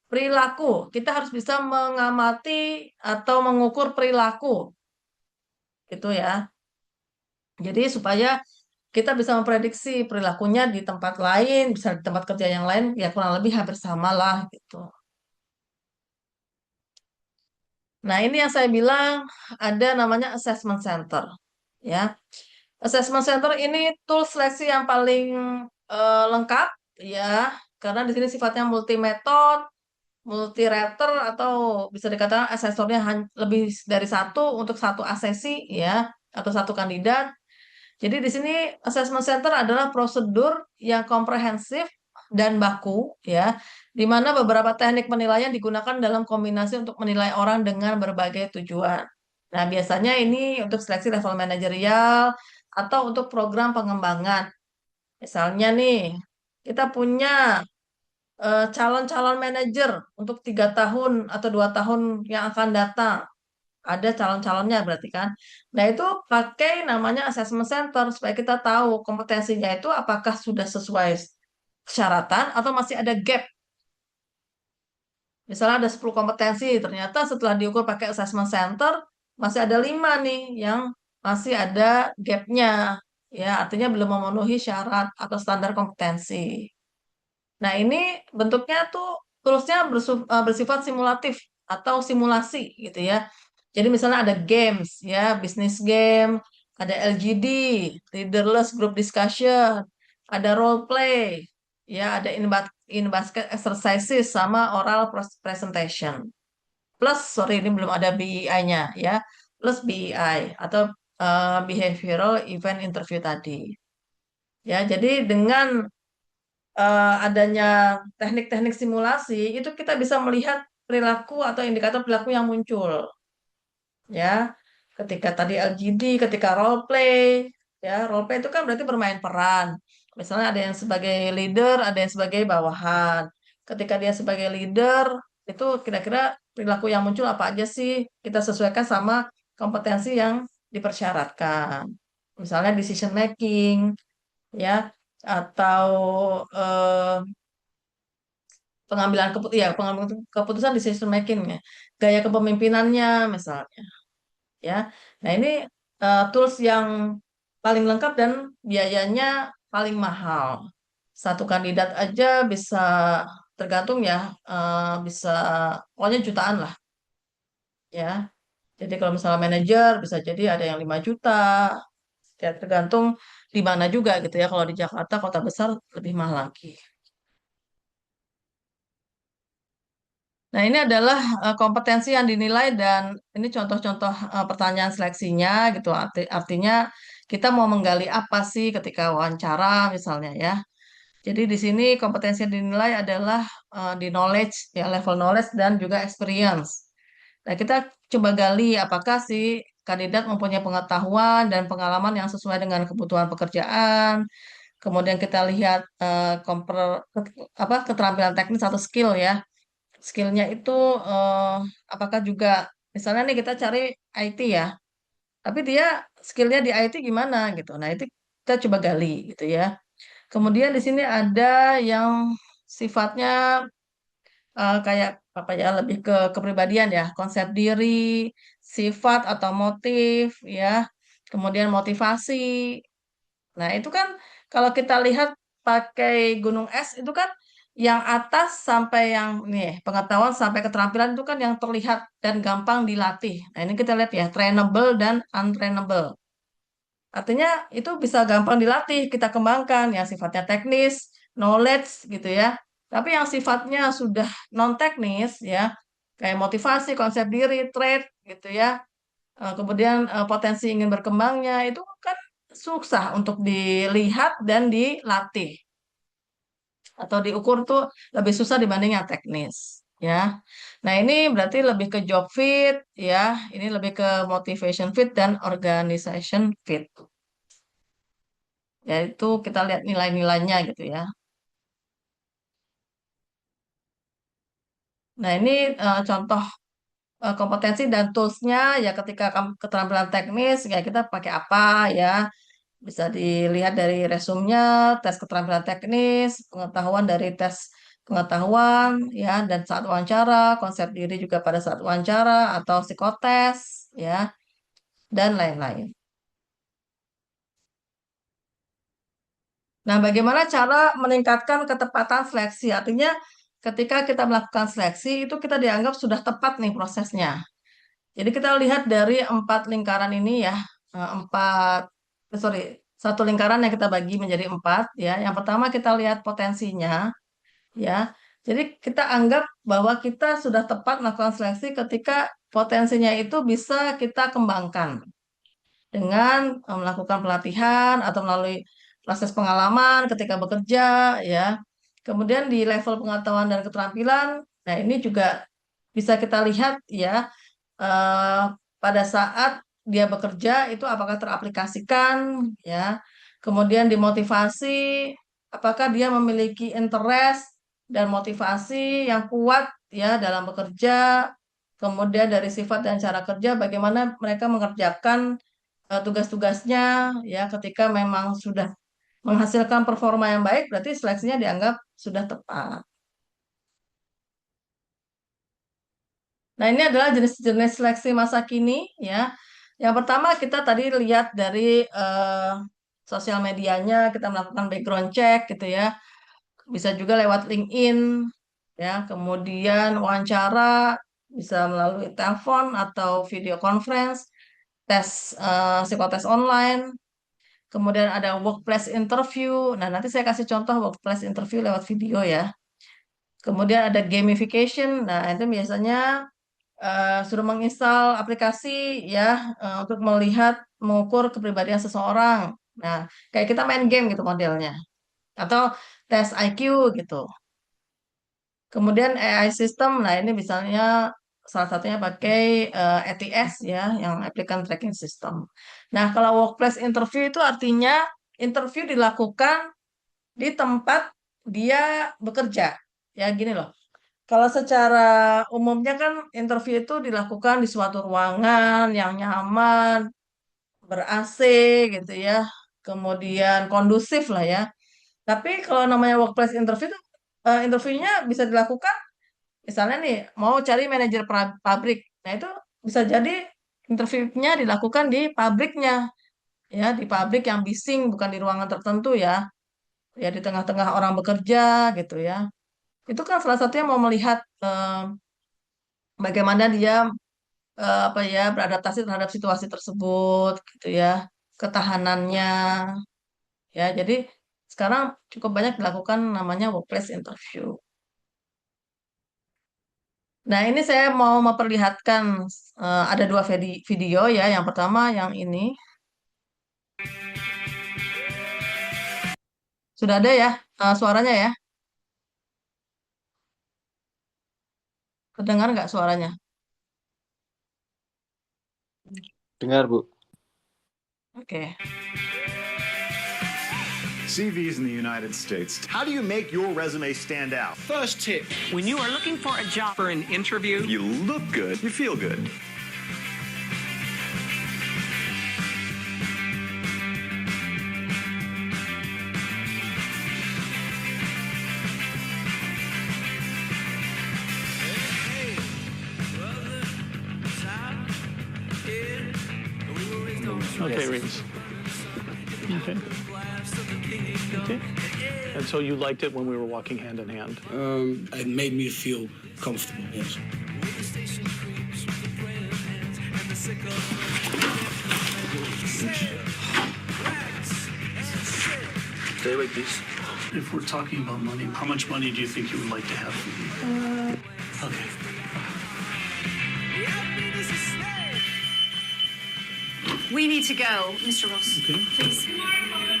Speaker 1: perilaku. Kita harus bisa mengamati atau mengukur perilaku. Itu ya. Jadi supaya kita bisa memprediksi perilakunya di tempat lain, bisa di tempat kerja yang lain, ya kurang lebih hampir sama lah gitu. Nah, ini yang saya bilang ada namanya assessment center. Ya, assessment center ini tool seleksi yang paling lengkap ya, karena di sini sifatnya multi metode, multi rater atau bisa dikatakan asesornya lebih dari satu untuk satu asesi ya atau satu kandidat. Jadi di sini assessment center adalah prosedur yang komprehensif dan baku ya, di mana beberapa teknik penilaian digunakan dalam kombinasi untuk menilai orang dengan berbagai tujuan. Nah, biasanya ini untuk seleksi level manajerial atau untuk program pengembangan. Misalnya nih, kita punya calon-calon manajer untuk 3 tahun atau 2 tahun yang akan datang. Ada calon-calonnya berarti kan. Nah, itu pakai namanya assessment center supaya kita tahu kompetensinya itu apakah sudah sesuai persyaratan atau masih ada gap. Misalnya ada 10 kompetensi, ternyata setelah diukur pakai assessment center masih ada 5 nih yang masih ada gapnya. Ya, artinya belum memenuhi syarat atau standar kompetensi. Nah, ini bentuknya tuh toolsnya bersifat simulatif atau simulasi gitu ya. Jadi misalnya ada games ya, business game, ada LGD, leaderless group discussion, ada role play, ya ada in basket exercises sama oral presentation. Plus, sorry ini belum ada BEI-nya ya, plus BEI atau behavioral event interview tadi. Ya, jadi dengan adanya teknik-teknik simulasi itu kita bisa melihat perilaku atau indikator perilaku yang muncul ya ketika tadi LGD ketika role play ya role play itu kan berarti bermain peran misalnya ada yang sebagai leader ada yang sebagai bawahan ketika dia sebagai leader itu kira-kira perilaku yang muncul apa aja sih kita sesuaikan sama kompetensi yang dipersyaratkan misalnya decision making ya atau eh, pengambilan keputusan decision making ya gaya kepemimpinannya misalnya ya nah ini tools yang paling lengkap dan biayanya paling mahal satu kandidat aja bisa tergantung ya bisa pokoknya jutaan lah ya jadi kalau misalnya manajer bisa jadi ada yang 5 juta ya tergantung di mana juga gitu ya kalau di Jakarta kota besar lebih mahal lagi. Nah, ini adalah kompetensi yang dinilai dan ini contoh-contoh pertanyaan seleksinya gitu. Artinya kita mau menggali apa sih ketika wawancara misalnya ya. Jadi di sini kompetensi yang dinilai adalah di knowledge ya level knowledge dan juga experience. Nah, kita coba gali apakah si kandidat mempunyai pengetahuan dan pengalaman yang sesuai dengan kebutuhan pekerjaan. Kemudian kita lihat keterampilan teknis atau skill ya skillnya itu eh, apakah juga misalnya nih kita cari IT ya, tapi dia skillnya di IT gimana gitu. Nah itu kita coba gali gitu ya. Kemudian di sini ada yang sifatnya kayak apa ya lebih ke kepribadian ya, konsep diri, sifat atau motif ya, kemudian motivasi. Nah, itu kan kalau kita lihat pakai gunung es itu kan yang atas sampai yang nih pengetahuan sampai keterampilan itu kan yang terlihat dan gampang dilatih. Nah, ini kita lihat ya trainable dan untrainable. Artinya itu bisa gampang dilatih, kita kembangkan yang sifatnya teknis, knowledge gitu ya. Tapi yang sifatnya sudah non teknis ya, kayak motivasi, konsep diri, trait gitu ya. Kemudian potensi ingin berkembangnya itu kan susah untuk dilihat dan dilatih atau diukur tuh lebih susah dibanding yang teknis ya. Nah, ini berarti lebih ke job fit ya, ini lebih ke motivation fit dan organization fit. Yaitu kita lihat nilai-nilainya gitu ya. Nah, ini contoh kompetensi dan toolsnya ya ketika keterampilan teknis ya kita pakai apa ya bisa dilihat dari resumenya, tes keterampilan teknis, pengetahuan dari tes pengetahuan ya dan saat wawancara, konsep diri juga pada saat wawancara atau psikotes ya dan lain-lain. Nah, bagaimana cara meningkatkan ketepatan seleksi? Artinya ketika kita melakukan seleksi itu kita dianggap sudah tepat nih prosesnya. Jadi kita lihat dari 4 lingkaran ini ya, sorry, satu lingkaran yang kita bagi menjadi 4 ya. Yang pertama kita lihat potensinya ya. Jadi kita anggap bahwa kita sudah tepat melakukan seleksi ketika potensinya itu bisa kita kembangkan dengan melakukan pelatihan atau melalui proses pengalaman ketika bekerja ya. Kemudian di level pengetahuan dan keterampilan, nah ini juga bisa kita lihat ya eh, pada saat dia bekerja itu apakah teraplikasikan ya. Kemudian dimotivasi, apakah dia memiliki interest dan motivasi yang kuat ya dalam bekerja. Kemudian dari sifat dan cara kerja, bagaimana mereka mengerjakan tugas-tugasnya ya ketika memang sudah menghasilkan performa yang baik, berarti seleksinya dianggap sudah tepat. Nah, ini adalah jenis-jenis seleksi masa kini ya. Yang pertama kita tadi lihat dari sosial medianya, kita melakukan background check gitu ya. Bisa juga lewat LinkedIn ya. Kemudian wawancara bisa melalui telepon atau video conference, tes psikotes online. Kemudian ada workplace interview. Nah, nanti saya kasih contoh workplace interview lewat video ya. Kemudian ada gamification. Nah, itu biasanya sudah menginstal aplikasi ya untuk melihat mengukur kepribadian seseorang. Nah, kayak kita main game gitu modelnya. Atau tes IQ gitu. Kemudian AI system, nah ini misalnya salah satunya pakai ATS ya, yang Applicant Tracking System. Nah, kalau workplace interview itu artinya interview dilakukan di tempat dia bekerja. Ya gini loh. Kalau secara umumnya kan interview itu dilakukan di suatu ruangan yang nyaman, ber-AC gitu ya, kemudian kondusif lah ya. Tapi kalau namanya workplace interview itu interviewnya bisa dilakukan, misalnya nih mau cari manajer pabrik, nah itu bisa jadi interviewnya dilakukan di pabriknya, ya di pabrik yang bising, bukan di ruangan tertentu ya, ya di tengah-tengah orang bekerja gitu ya. Itu kan salah satunya mau melihat bagaimana dia apa ya beradaptasi terhadap situasi tersebut gitu ya, ketahanannya ya. Jadi sekarang cukup banyak dilakukan namanya workplace interview. Nah, ini saya mau memperlihatkan ada 2 video ya. Yang pertama yang ini. Sudah ada ya suaranya ya? Terdengar nggak suaranya?
Speaker 4: Dengar, Bu.
Speaker 1: Oke.
Speaker 5: CVs in the United States. How do you make your resume stand out?
Speaker 6: First tip,
Speaker 7: When you are looking for a job for an interview,
Speaker 5: You look good, you feel good.
Speaker 6: okay, Reeves. Okay. Okay. And so you liked it when we were walking hand in hand?
Speaker 8: It made me feel comfortable, yes. Stay like this.
Speaker 6: If we're talking about money, how much money do you think you would like to have? Okay.
Speaker 9: We need to go, Mr. Ross.
Speaker 6: Okay.
Speaker 9: Please.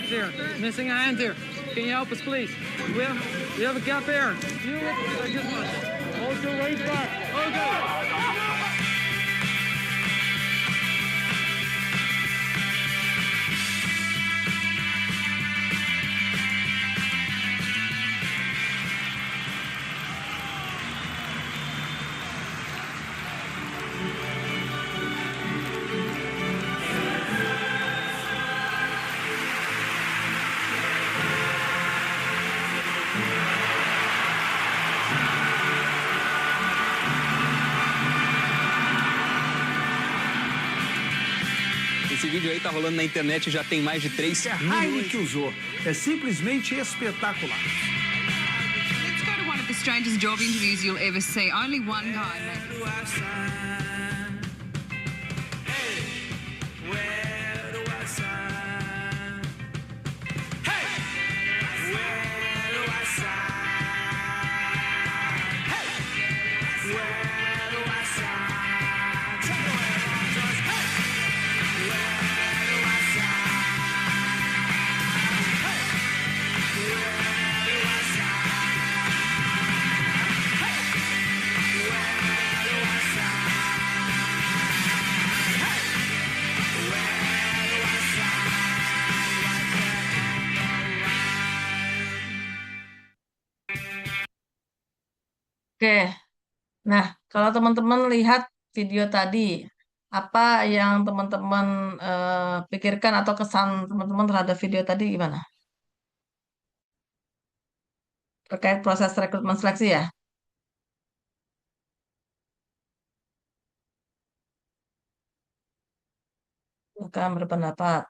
Speaker 10: There, missing a hand there. Can you help us, please? We have a gap here. You look this one. Hold your right back. Okay.
Speaker 7: vídeo aí tá rolando na internet já tem mais de 3
Speaker 5: Heine que usou. É simplesmente espetacular.
Speaker 9: Let's go to one of the strangest job interviews you'll ever see. Only one guy
Speaker 1: Oke, nah kalau teman-teman lihat video tadi, apa yang teman-teman pikirkan atau kesan teman-teman terhadap video tadi gimana? Terkait proses rekrutmen seleksi ya? Bukan berpendapat.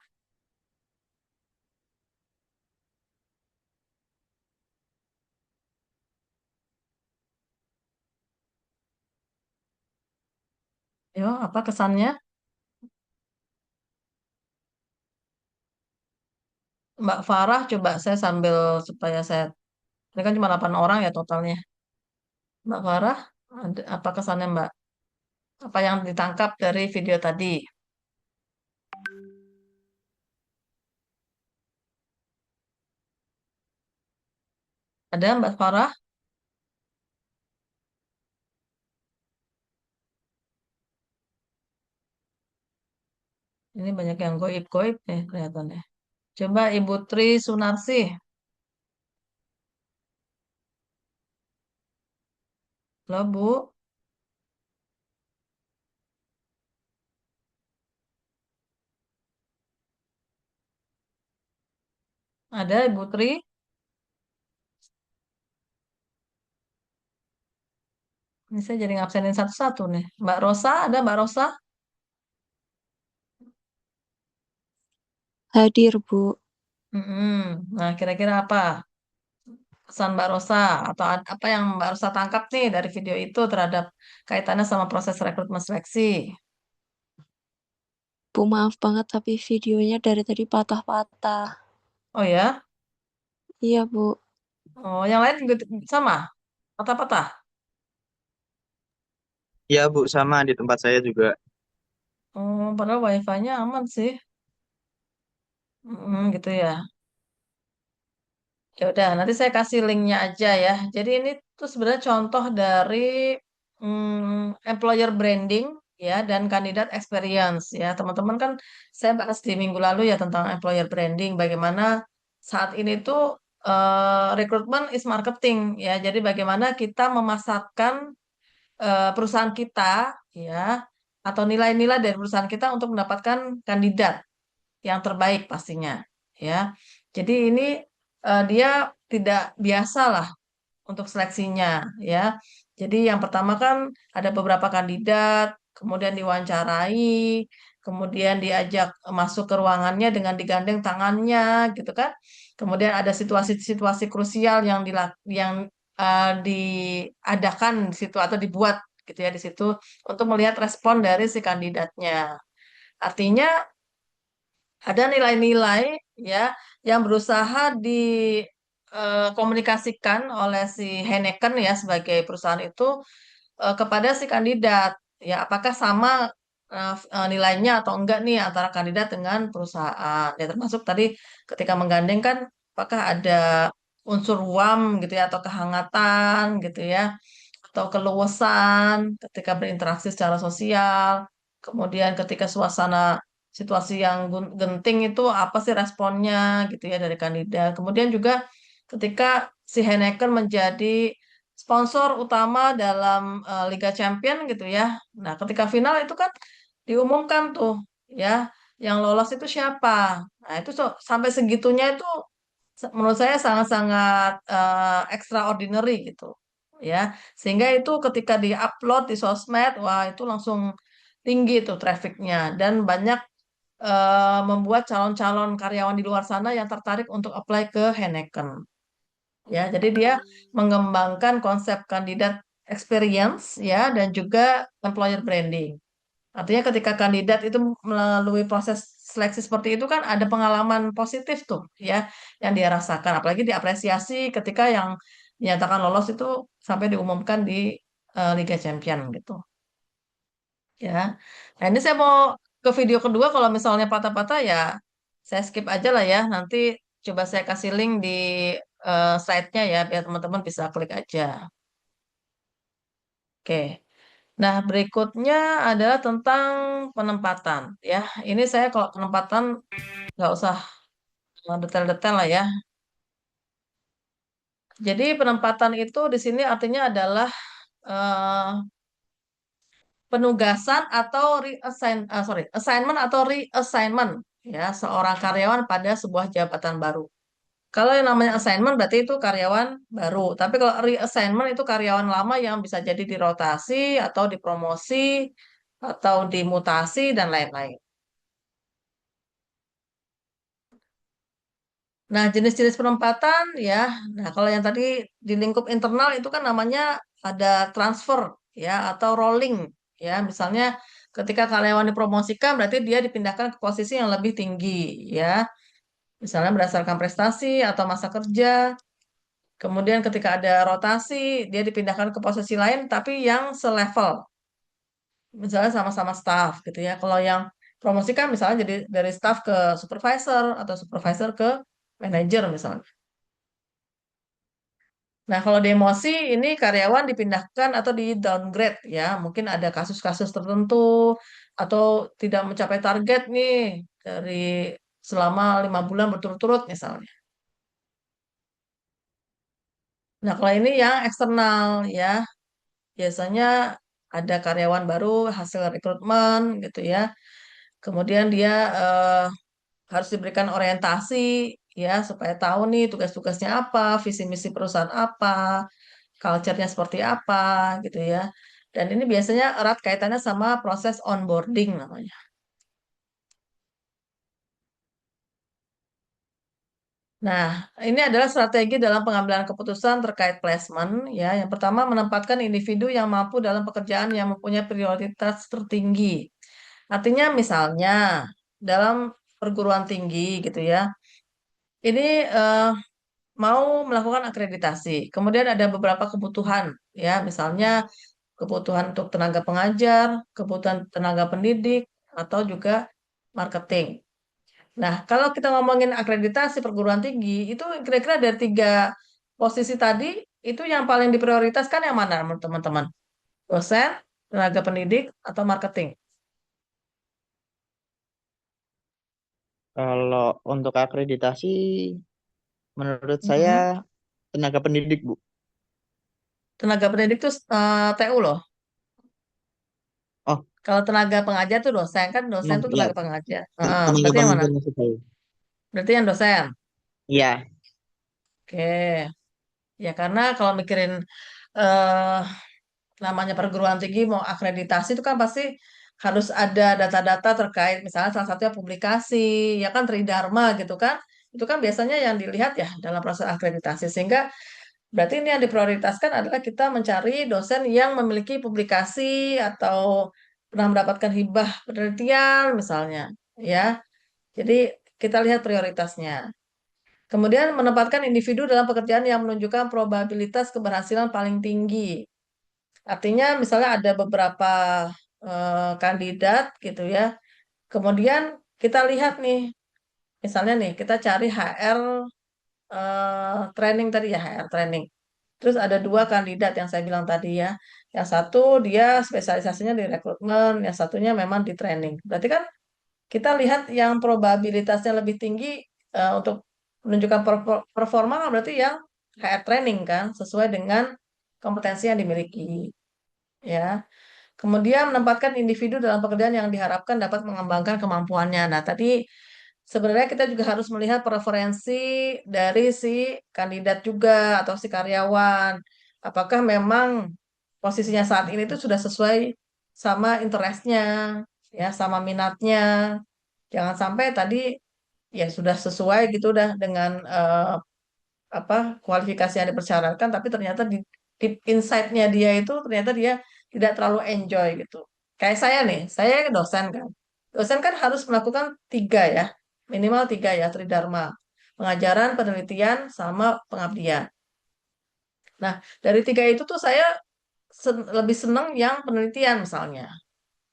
Speaker 1: Yo, apa kesannya? Mbak Farah, coba saya sambil supaya saya, ini kan cuma 8 orang ya totalnya. Mbak Farah, apa kesannya Mbak? Apa yang ditangkap dari video tadi? Ada Mbak Farah? Ini banyak yang goib-goib nih kelihatannya. Coba Ibu Tri Sunarsih. Loh Bu, ada Ibu Tri? Ini saya jadi ngabsenin satu-satu nih. Mbak Rosa, ada Mbak Rosa?
Speaker 11: Hadir, Bu.
Speaker 1: Nah, kira-kira apa pesan Mbak Rosa atau apa yang Mbak Rosa tangkap nih dari video itu terhadap kaitannya sama proses rekrutmen seleksi?
Speaker 11: Bu, maaf banget tapi videonya dari tadi patah-patah.
Speaker 1: Oh ya?
Speaker 11: Iya, Bu.
Speaker 1: Oh, yang lain juga sama? Patah-patah?
Speaker 3: Ya Bu, sama di tempat saya juga.
Speaker 1: Oh, padahal wifi-nya aman sih. Gitu ya. Ya udah, nanti saya kasih linknya aja ya. Jadi ini tuh sebenarnya contoh dari employer branding ya dan kandidat experience ya. Teman-teman kan saya bahas di minggu lalu ya tentang employer branding. Bagaimana saat ini tuh rekrutmen is marketing ya. Jadi bagaimana kita memasarkan perusahaan kita ya atau nilai-nilai dari perusahaan kita untuk mendapatkan kandidat yang terbaik pastinya ya. Jadi ini dia tidak biasa lah untuk seleksinya ya. Jadi yang pertama kan ada beberapa kandidat, kemudian diwawancarai, kemudian diajak masuk ke ruangannya dengan digandeng tangannya gitu kan. Kemudian ada situasi-situasi krusial yang diadakan di situ atau dibuat gitu ya di situ untuk melihat respon dari si kandidatnya. Artinya ada nilai-nilai ya yang berusaha dikomunikasikan oleh si Heineken ya sebagai perusahaan itu kepada si kandidat ya apakah sama nilainya atau enggak nih antara kandidat dengan perusahaan ya termasuk tadi ketika menggandeng kan apakah ada unsur warm gitu ya atau kehangatan gitu ya atau keluasan ketika berinteraksi secara sosial kemudian ketika suasana situasi yang genting itu apa sih responnya gitu ya dari kandidat. Kemudian juga ketika si Heineken menjadi sponsor utama dalam Liga Champion gitu ya. Nah, ketika final itu kan diumumkan tuh ya, yang lolos itu siapa. Nah, itu sampai segitunya itu menurut saya sangat-sangat extraordinary gitu ya. Sehingga itu ketika di-upload di sosmed, wah itu langsung tinggi tuh trafficnya dan banyak membuat calon-calon karyawan di luar sana yang tertarik untuk apply ke Heineken. Ya, jadi dia mengembangkan konsep kandidat experience ya dan juga employer branding. Artinya ketika kandidat itu melalui proses seleksi seperti itu kan ada pengalaman positif tuh ya yang dia rasakan. Apalagi diapresiasi ketika yang dinyatakan lolos itu sampai diumumkan di Liga Champion gitu. Ya. Nah, ini saya mau ke video kedua kalau misalnya patah-patah ya saya skip aja lah ya. Nanti coba saya kasih link di slide-nya ya biar teman-teman bisa klik aja. Oke. Nah, berikutnya adalah tentang penempatan ya. Ini saya kalau penempatan nggak usah detail-detail lah ya. Jadi penempatan itu di sini artinya adalah eh, penugasan atau assignment atau reassignment ya seorang karyawan pada sebuah jabatan baru. Kalau yang namanya assignment berarti itu karyawan baru. Tapi kalau reassignment itu karyawan lama yang bisa jadi dirotasi atau dipromosi atau dimutasi dan lain-lain. Nah, jenis-jenis penempatan ya. Nah, kalau yang tadi di lingkup internal itu kan namanya ada transfer ya atau rolling ya. Misalnya ketika karyawan dipromosikan berarti dia dipindahkan ke posisi yang lebih tinggi ya. Misalnya berdasarkan prestasi atau masa kerja. Kemudian ketika ada rotasi, dia dipindahkan ke posisi lain tapi yang selevel. Misalnya sama-sama staff gitu ya. Kalau yang promosikan misalnya jadi dari staff ke supervisor atau supervisor ke manager misalnya. Nah, kalau di emosi ini karyawan dipindahkan atau di downgrade ya. Mungkin ada kasus-kasus tertentu atau tidak mencapai target nih dari selama 5 bulan berturut-turut misalnya. Nah, kalau ini yang eksternal ya, biasanya ada karyawan baru hasil rekrutmen gitu ya. Kemudian dia harus diberikan orientasi ya supaya tahu nih tugas-tugasnya apa, visi misi perusahaan apa, culture-nya seperti apa gitu ya. Dan ini biasanya erat kaitannya sama proses onboarding namanya. Nah, ini adalah strategi dalam pengambilan keputusan terkait placement ya. Yang pertama menempatkan individu yang mampu dalam pekerjaan yang mempunyai prioritas tertinggi. Artinya misalnya dalam perguruan tinggi gitu ya. Ini mau melakukan akreditasi. Kemudian ada beberapa kebutuhan ya, misalnya kebutuhan untuk tenaga pengajar, kebutuhan tenaga pendidik, atau juga marketing. Nah, kalau kita ngomongin akreditasi perguruan tinggi, itu kira-kira dari 3 posisi tadi, itu yang paling diprioritaskan yang mana menurut teman-teman? Dosen, tenaga pendidik, atau marketing?
Speaker 3: Kalau untuk akreditasi, menurut
Speaker 1: Mhm.
Speaker 3: saya tenaga pendidik, Bu.
Speaker 1: Tenaga pendidik itu TU loh.
Speaker 3: Oh,
Speaker 1: Kalau tenaga pengajar tuh dosen, kan dosen tuh
Speaker 3: ya,
Speaker 1: tenaga pengajar. Heeh,
Speaker 3: tenaga
Speaker 1: berarti yang mana?
Speaker 3: pengajar maksud saya.
Speaker 1: Berarti yang dosen.
Speaker 3: Iya,
Speaker 1: Oke. Ya karena kalau mikirin eh, namanya perguruan tinggi mau akreditasi itu kan pasti harus ada data-data terkait misalnya salah satunya publikasi, ya kan Tridharma gitu kan. Itu kan biasanya yang dilihat ya dalam proses akreditasi. Sehingga berarti ini yang diprioritaskan adalah kita mencari dosen yang memiliki publikasi atau pernah mendapatkan hibah penelitian misalnya, ya. Jadi kita lihat prioritasnya. Kemudian menempatkan individu dalam pekerjaan yang menunjukkan probabilitas keberhasilan paling tinggi. Artinya misalnya ada beberapa kandidat gitu ya. Kemudian kita lihat nih, misalnya nih kita cari HR training tadi ya, HR training. Terus ada 2 kandidat yang saya bilang tadi ya. Yang satu dia spesialisasinya di rekrutmen, yang satunya memang di training. Berarti kan kita lihat yang probabilitasnya lebih tinggi untuk menunjukkan performa kan berarti yang HR training kan sesuai dengan kompetensi yang dimiliki ya. Kemudian menempatkan individu dalam pekerjaan yang diharapkan dapat mengembangkan kemampuannya. Nah, tadi sebenarnya kita juga harus melihat preferensi dari si kandidat juga atau si karyawan. Apakah memang posisinya saat ini itu sudah sesuai sama interestnya, ya, sama minatnya, Jangan sampai tadi ya sudah sesuai gitu udah dengan kualifikasi yang dipersyaratkan, tapi ternyata di deep insight-nya dia itu ternyata dia tidak terlalu enjoy gitu. Kayak saya nih, saya dosen kan. Dosen kan harus melakukan tiga ya, minimal tiga ya, tridharma. Pengajaran, penelitian, sama pengabdian. Nah, dari tiga itu tuh saya lebih seneng yang penelitian misalnya.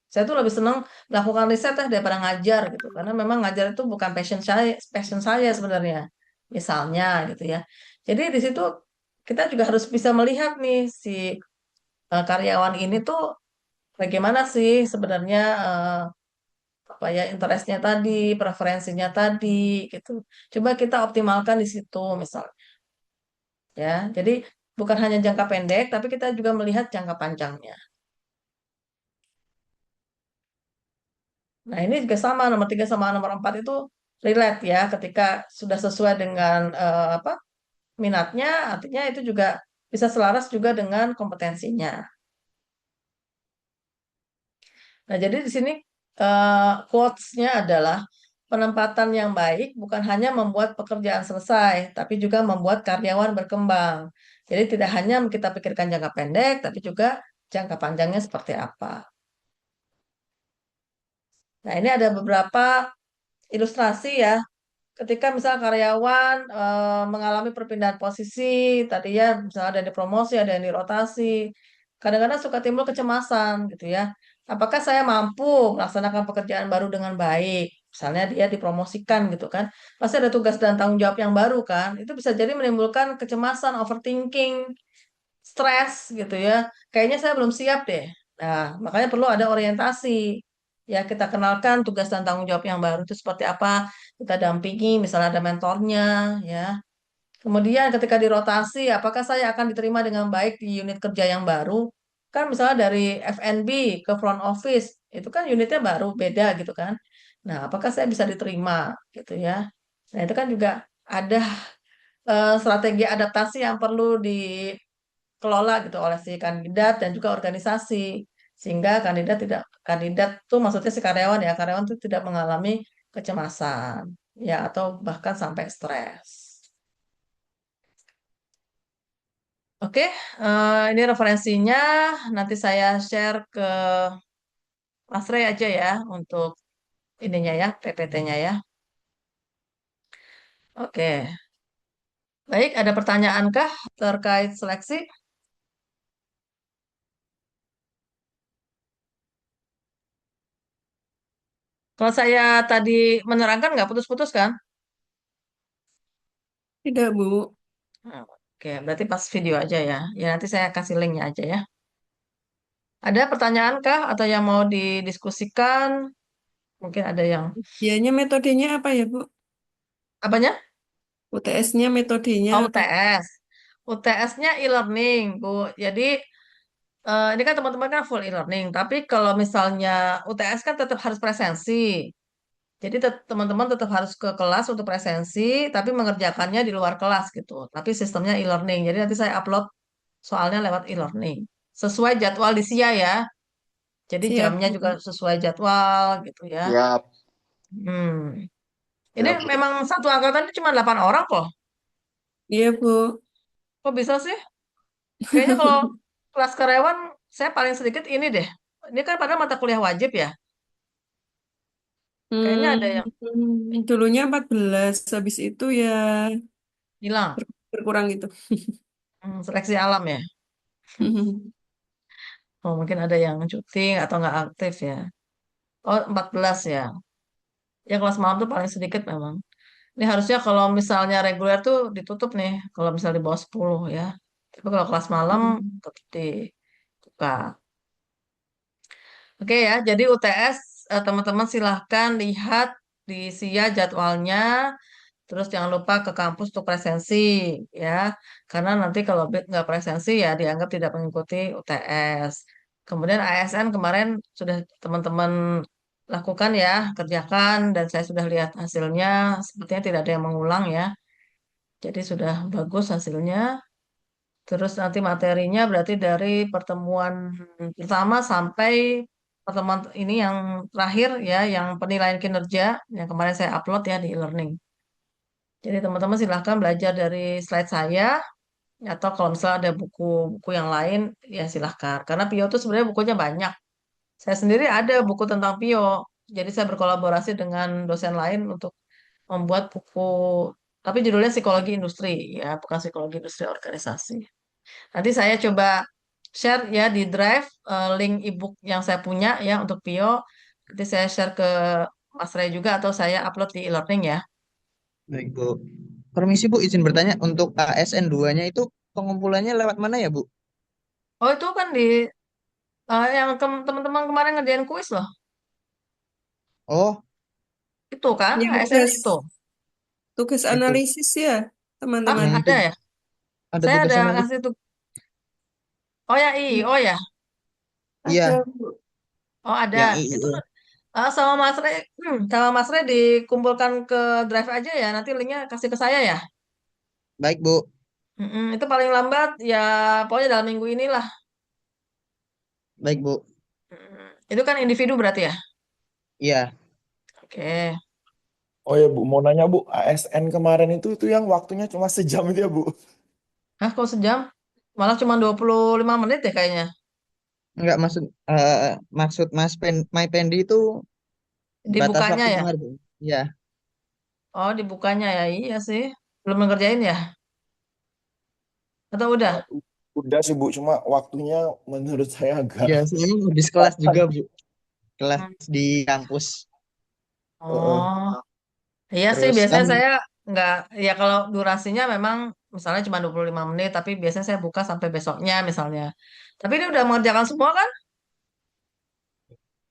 Speaker 1: Saya tuh lebih senang melakukan riset daripada ngajar gitu. Karena memang ngajar itu bukan passion saya sebenarnya. Misalnya gitu ya. Jadi di situ kita juga harus bisa melihat nih si karyawan ini tuh bagaimana sih sebenarnya apa ya interestnya tadi, preferensinya tadi gitu. Coba kita optimalkan di situ misalnya ya. Jadi bukan hanya jangka pendek, tapi kita juga melihat jangka panjangnya. Nah, ini juga sama, nomor 3 sama nomor 4 itu relate ya, ketika sudah sesuai dengan minatnya, artinya itu juga bisa selaras juga dengan kompetensinya. Nah, jadi di sini quotes-nya adalah penempatan yang baik bukan hanya membuat pekerjaan selesai, tapi juga membuat karyawan berkembang. Jadi tidak hanya kita pikirkan jangka pendek, tapi juga jangka panjangnya seperti apa. Nah, ini ada beberapa ilustrasi ya. Ketika misal karyawan mengalami perpindahan posisi, tadi ya misalnya ada yang dipromosi, ada yang dirotasi, kadang-kadang suka timbul kecemasan gitu ya. Apakah saya mampu melaksanakan pekerjaan baru dengan baik? Misalnya dia dipromosikan gitu kan, pasti ada tugas dan tanggung jawab yang baru kan. Itu bisa jadi menimbulkan kecemasan, overthinking, stres gitu ya. Kayaknya saya belum siap deh. Nah, makanya perlu ada orientasi. Ya, kita kenalkan tugas dan tanggung jawab yang baru itu seperti apa. Kita dampingi, misalnya ada mentornya, ya. Kemudian ketika dirotasi, apakah saya akan diterima dengan baik di unit kerja yang baru? Kan misalnya dari F&B ke front office, itu kan unitnya baru, beda gitu kan. Nah, apakah saya bisa diterima gitu ya. Nah, itu kan juga ada strategi adaptasi yang perlu dikelola gitu oleh si kandidat dan juga organisasi sehingga kandidat tuh maksudnya si karyawan tuh tidak mengalami kecemasan ya atau bahkan sampai stres. Oke, ini referensinya nanti saya share ke Mas Ray aja ya untuk ininya ya PPT-nya ya. Oke, baik ada pertanyaankah terkait seleksi? Kalau saya tadi menerangkan nggak putus-putus kan?
Speaker 2: Tidak, Bu.
Speaker 1: Oke, berarti pas video aja ya. Ya nanti saya kasih linknya aja ya. Ada pertanyaan kah atau yang mau didiskusikan? Mungkin ada yang
Speaker 2: Dianya metodenya apa ya, Bu?
Speaker 1: apanya?
Speaker 2: UTS-nya metodenya
Speaker 1: Oh,
Speaker 2: apa?
Speaker 1: UTS. UTS-nya e-learning, Bu. Jadi ini kan teman-teman kan full e-learning, tapi kalau misalnya UTS kan tetap harus presensi. Jadi teman-teman tetap harus ke kelas untuk presensi, tapi mengerjakannya di luar kelas gitu. Tapi sistemnya e-learning. Jadi nanti saya upload soalnya lewat e-learning. Sesuai jadwal di SIA ya. Jadi
Speaker 2: Siap,
Speaker 1: jamnya juga
Speaker 2: Bu.
Speaker 1: sesuai jadwal gitu ya.
Speaker 4: Siap.
Speaker 1: Hmm. Ini
Speaker 4: Ya, Bu.
Speaker 1: memang satu angkatan itu cuma 8 orang kok.
Speaker 2: Iya, Bu.
Speaker 1: Kok bisa sih? Kayaknya kalau kelas karyawan saya paling sedikit ini deh. Ini kan padahal mata kuliah wajib ya. Kayaknya ada yang
Speaker 2: Dulunya 14, habis itu ya
Speaker 1: hilang.
Speaker 2: berkurang gitu.
Speaker 1: Seleksi alam ya. Oh, mungkin ada yang cuti atau nggak aktif ya. Oh, 14 ya. Ya kelas malam tuh paling sedikit memang. Ini harusnya kalau misalnya reguler tuh ditutup nih. Kalau misalnya di bawah 10 ya. Tapi kalau kelas malam tetap dibuka. Oke ya, jadi UTS teman-teman silahkan lihat di SIA jadwalnya. Terus jangan lupa ke kampus untuk presensi ya. Karena nanti kalau nggak presensi ya dianggap tidak mengikuti UTS. Kemudian ASN kemarin sudah teman-teman lakukan ya, kerjakan dan saya sudah lihat hasilnya. Sepertinya tidak ada yang mengulang ya. Jadi sudah bagus hasilnya. Terus nanti materinya berarti dari pertemuan pertama sampai pertemuan ini yang terakhir ya, yang penilaian kinerja yang kemarin saya upload ya di e-learning. Jadi teman-teman silahkan belajar dari slide saya atau kalau misalnya ada buku-buku yang lain ya silahkan. Karena PIO itu sebenarnya bukunya banyak. Saya sendiri ada buku tentang PIO. Jadi saya berkolaborasi dengan dosen lain untuk membuat buku, tapi judulnya psikologi industri ya, bukan psikologi industri organisasi. Nanti saya coba share ya di Drive link ebook yang saya punya ya untuk PIO. Nanti saya share ke Mas Ray juga atau saya upload di e-learning ya.
Speaker 3: Baik, Bu. Permisi, Bu, izin bertanya untuk ASN 2-nya itu pengumpulannya lewat mana ya, Bu?
Speaker 1: Oh itu kan di yang teman-teman kemarin ngerjain kuis loh.
Speaker 3: Oh,
Speaker 1: Itu kan
Speaker 2: Ya,
Speaker 1: ASN itu.
Speaker 2: tugas
Speaker 3: itu.
Speaker 2: analisis ya,
Speaker 1: Ah,
Speaker 2: teman-teman.
Speaker 3: Itu
Speaker 1: ada ya?
Speaker 3: ada
Speaker 1: Saya
Speaker 3: tugas
Speaker 1: ada
Speaker 3: analisis.
Speaker 1: ngasih tuh. Oh ya, oh ya.
Speaker 3: Iya,
Speaker 2: Ada, Bu.
Speaker 1: Oh ada.
Speaker 3: yang
Speaker 1: Itu
Speaker 3: IIE.
Speaker 1: sama Mas Ray, sama Mas Ray dikumpulkan ke Drive aja ya. Nanti linknya kasih ke saya ya.
Speaker 3: Baik, Bu.
Speaker 1: Itu paling lambat ya, pokoknya dalam minggu inilah.
Speaker 3: Baik, Bu.
Speaker 1: Itu kan individu berarti ya.
Speaker 3: Iya.
Speaker 1: Oke.
Speaker 12: Oh ya Bu, mau nanya Bu, ASN kemarin itu yang waktunya cuma sejam itu ya Bu?
Speaker 1: Hah, kok sejam? Malah cuma 25 menit ya kayaknya.
Speaker 3: Enggak maksud My Pendi itu batas
Speaker 1: Dibukanya
Speaker 3: waktu
Speaker 1: ya.
Speaker 3: kemarin, Bu. Iya.
Speaker 1: Oh, dibukanya ya. Iya sih. Belum ngerjain ya? Atau udah?
Speaker 12: Udah sih Bu, cuma waktunya menurut saya agak
Speaker 3: Iya, soalnya habis kelas juga,
Speaker 12: padat.
Speaker 3: Bu. Kelas
Speaker 1: Hmm.
Speaker 3: di kampus.
Speaker 1: Oh, iya sih.
Speaker 3: Terus
Speaker 1: Biasanya
Speaker 3: kan
Speaker 1: saya nggak, ya kalau durasinya memang misalnya cuma 25 menit, tapi biasanya saya buka sampai besoknya misalnya. Tapi ini udah mengerjakan semua kan?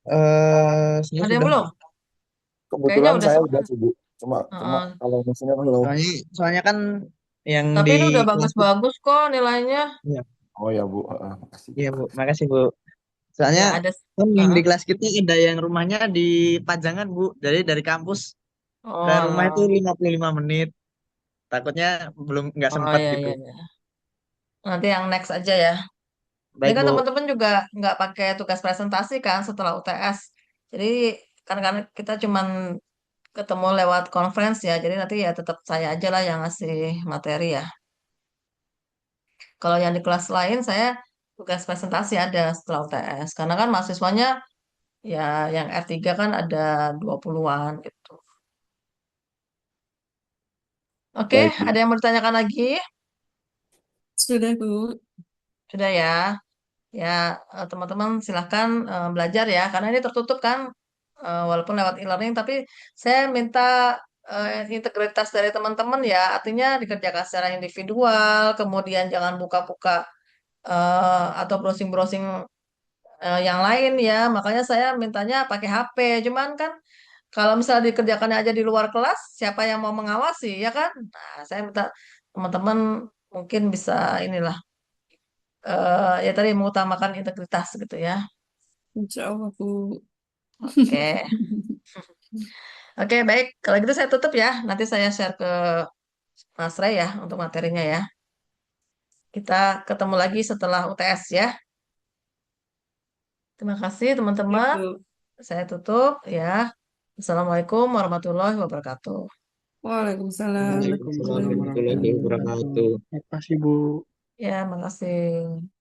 Speaker 3: saya
Speaker 1: Ada yang
Speaker 3: sudah, Bu.
Speaker 1: belum? Kayaknya
Speaker 12: Kebetulan
Speaker 1: udah
Speaker 12: saya
Speaker 1: semua.
Speaker 12: udah sih Bu, cuma
Speaker 1: Heeh.
Speaker 12: kalau mesinnya belum.
Speaker 3: Soalnya kan yang
Speaker 1: Tapi
Speaker 3: di
Speaker 1: ini udah
Speaker 3: kelas itu.
Speaker 1: bagus-bagus kok nilainya.
Speaker 3: Iya.
Speaker 12: Oh ya Bu, makasih.
Speaker 3: Iya, Bu. Makasih, Bu. Soalnya
Speaker 1: Ya ada.
Speaker 3: kan yang
Speaker 1: Heeh.
Speaker 3: di kelas kita ada yang rumahnya di Pajangan, Bu. Jadi dari kampus
Speaker 1: Oh,
Speaker 3: ke rumah itu
Speaker 1: alah.
Speaker 3: 55 menit. Takutnya belum nggak
Speaker 1: Oh,
Speaker 3: sempat
Speaker 1: iya,
Speaker 3: gitu.
Speaker 1: iya, iya. Nanti yang next aja ya. Ini
Speaker 3: Baik,
Speaker 1: kan
Speaker 3: Bu.
Speaker 1: teman-teman juga nggak pakai tugas presentasi kan setelah UTS. Jadi kan kita cuman ketemu lewat conference ya. Jadi nanti ya tetap saya aja lah yang ngasih materi ya. Kalau yang di kelas lain saya tugas presentasi ada setelah UTS. Karena kan mahasiswanya ya yang R3 kan ada 20-an gitu. Oke,
Speaker 12: Baik Bu.
Speaker 1: ada yang mau ditanyakan lagi?
Speaker 2: Sudah Bu.
Speaker 1: Sudah ya. Ya, teman-teman silahkan belajar ya, karena ini tertutup kan, walaupun lewat e-learning, tapi saya minta integritas dari teman-teman ya, artinya dikerjakan secara individual, kemudian jangan buka-buka atau browsing-browsing yang lain ya, makanya saya mintanya pakai HP, cuman kan kalau misalnya dikerjakannya aja di luar kelas, siapa yang mau mengawasi ya kan? Nah, saya minta teman-teman mungkin bisa inilah ya tadi mengutamakan integritas gitu ya.
Speaker 2: Insya Allah Bu.
Speaker 1: Oke. Oke, baik. Kalau gitu saya tutup ya. Nanti saya share ke Mas Ray ya untuk materinya ya. Kita ketemu lagi setelah UTS ya. Terima kasih
Speaker 2: Ya
Speaker 1: teman-teman.
Speaker 2: Bu.
Speaker 1: Saya tutup ya. Assalamualaikum warahmatullahi wabarakatuh.
Speaker 2: Waalaikumsalam
Speaker 3: Waalaikumsalam
Speaker 2: warahmatullahi
Speaker 3: warahmatullahi
Speaker 2: wabarakatuh.
Speaker 3: wabarakatuh.
Speaker 6: Makasih Bu.
Speaker 1: Ya, makasih.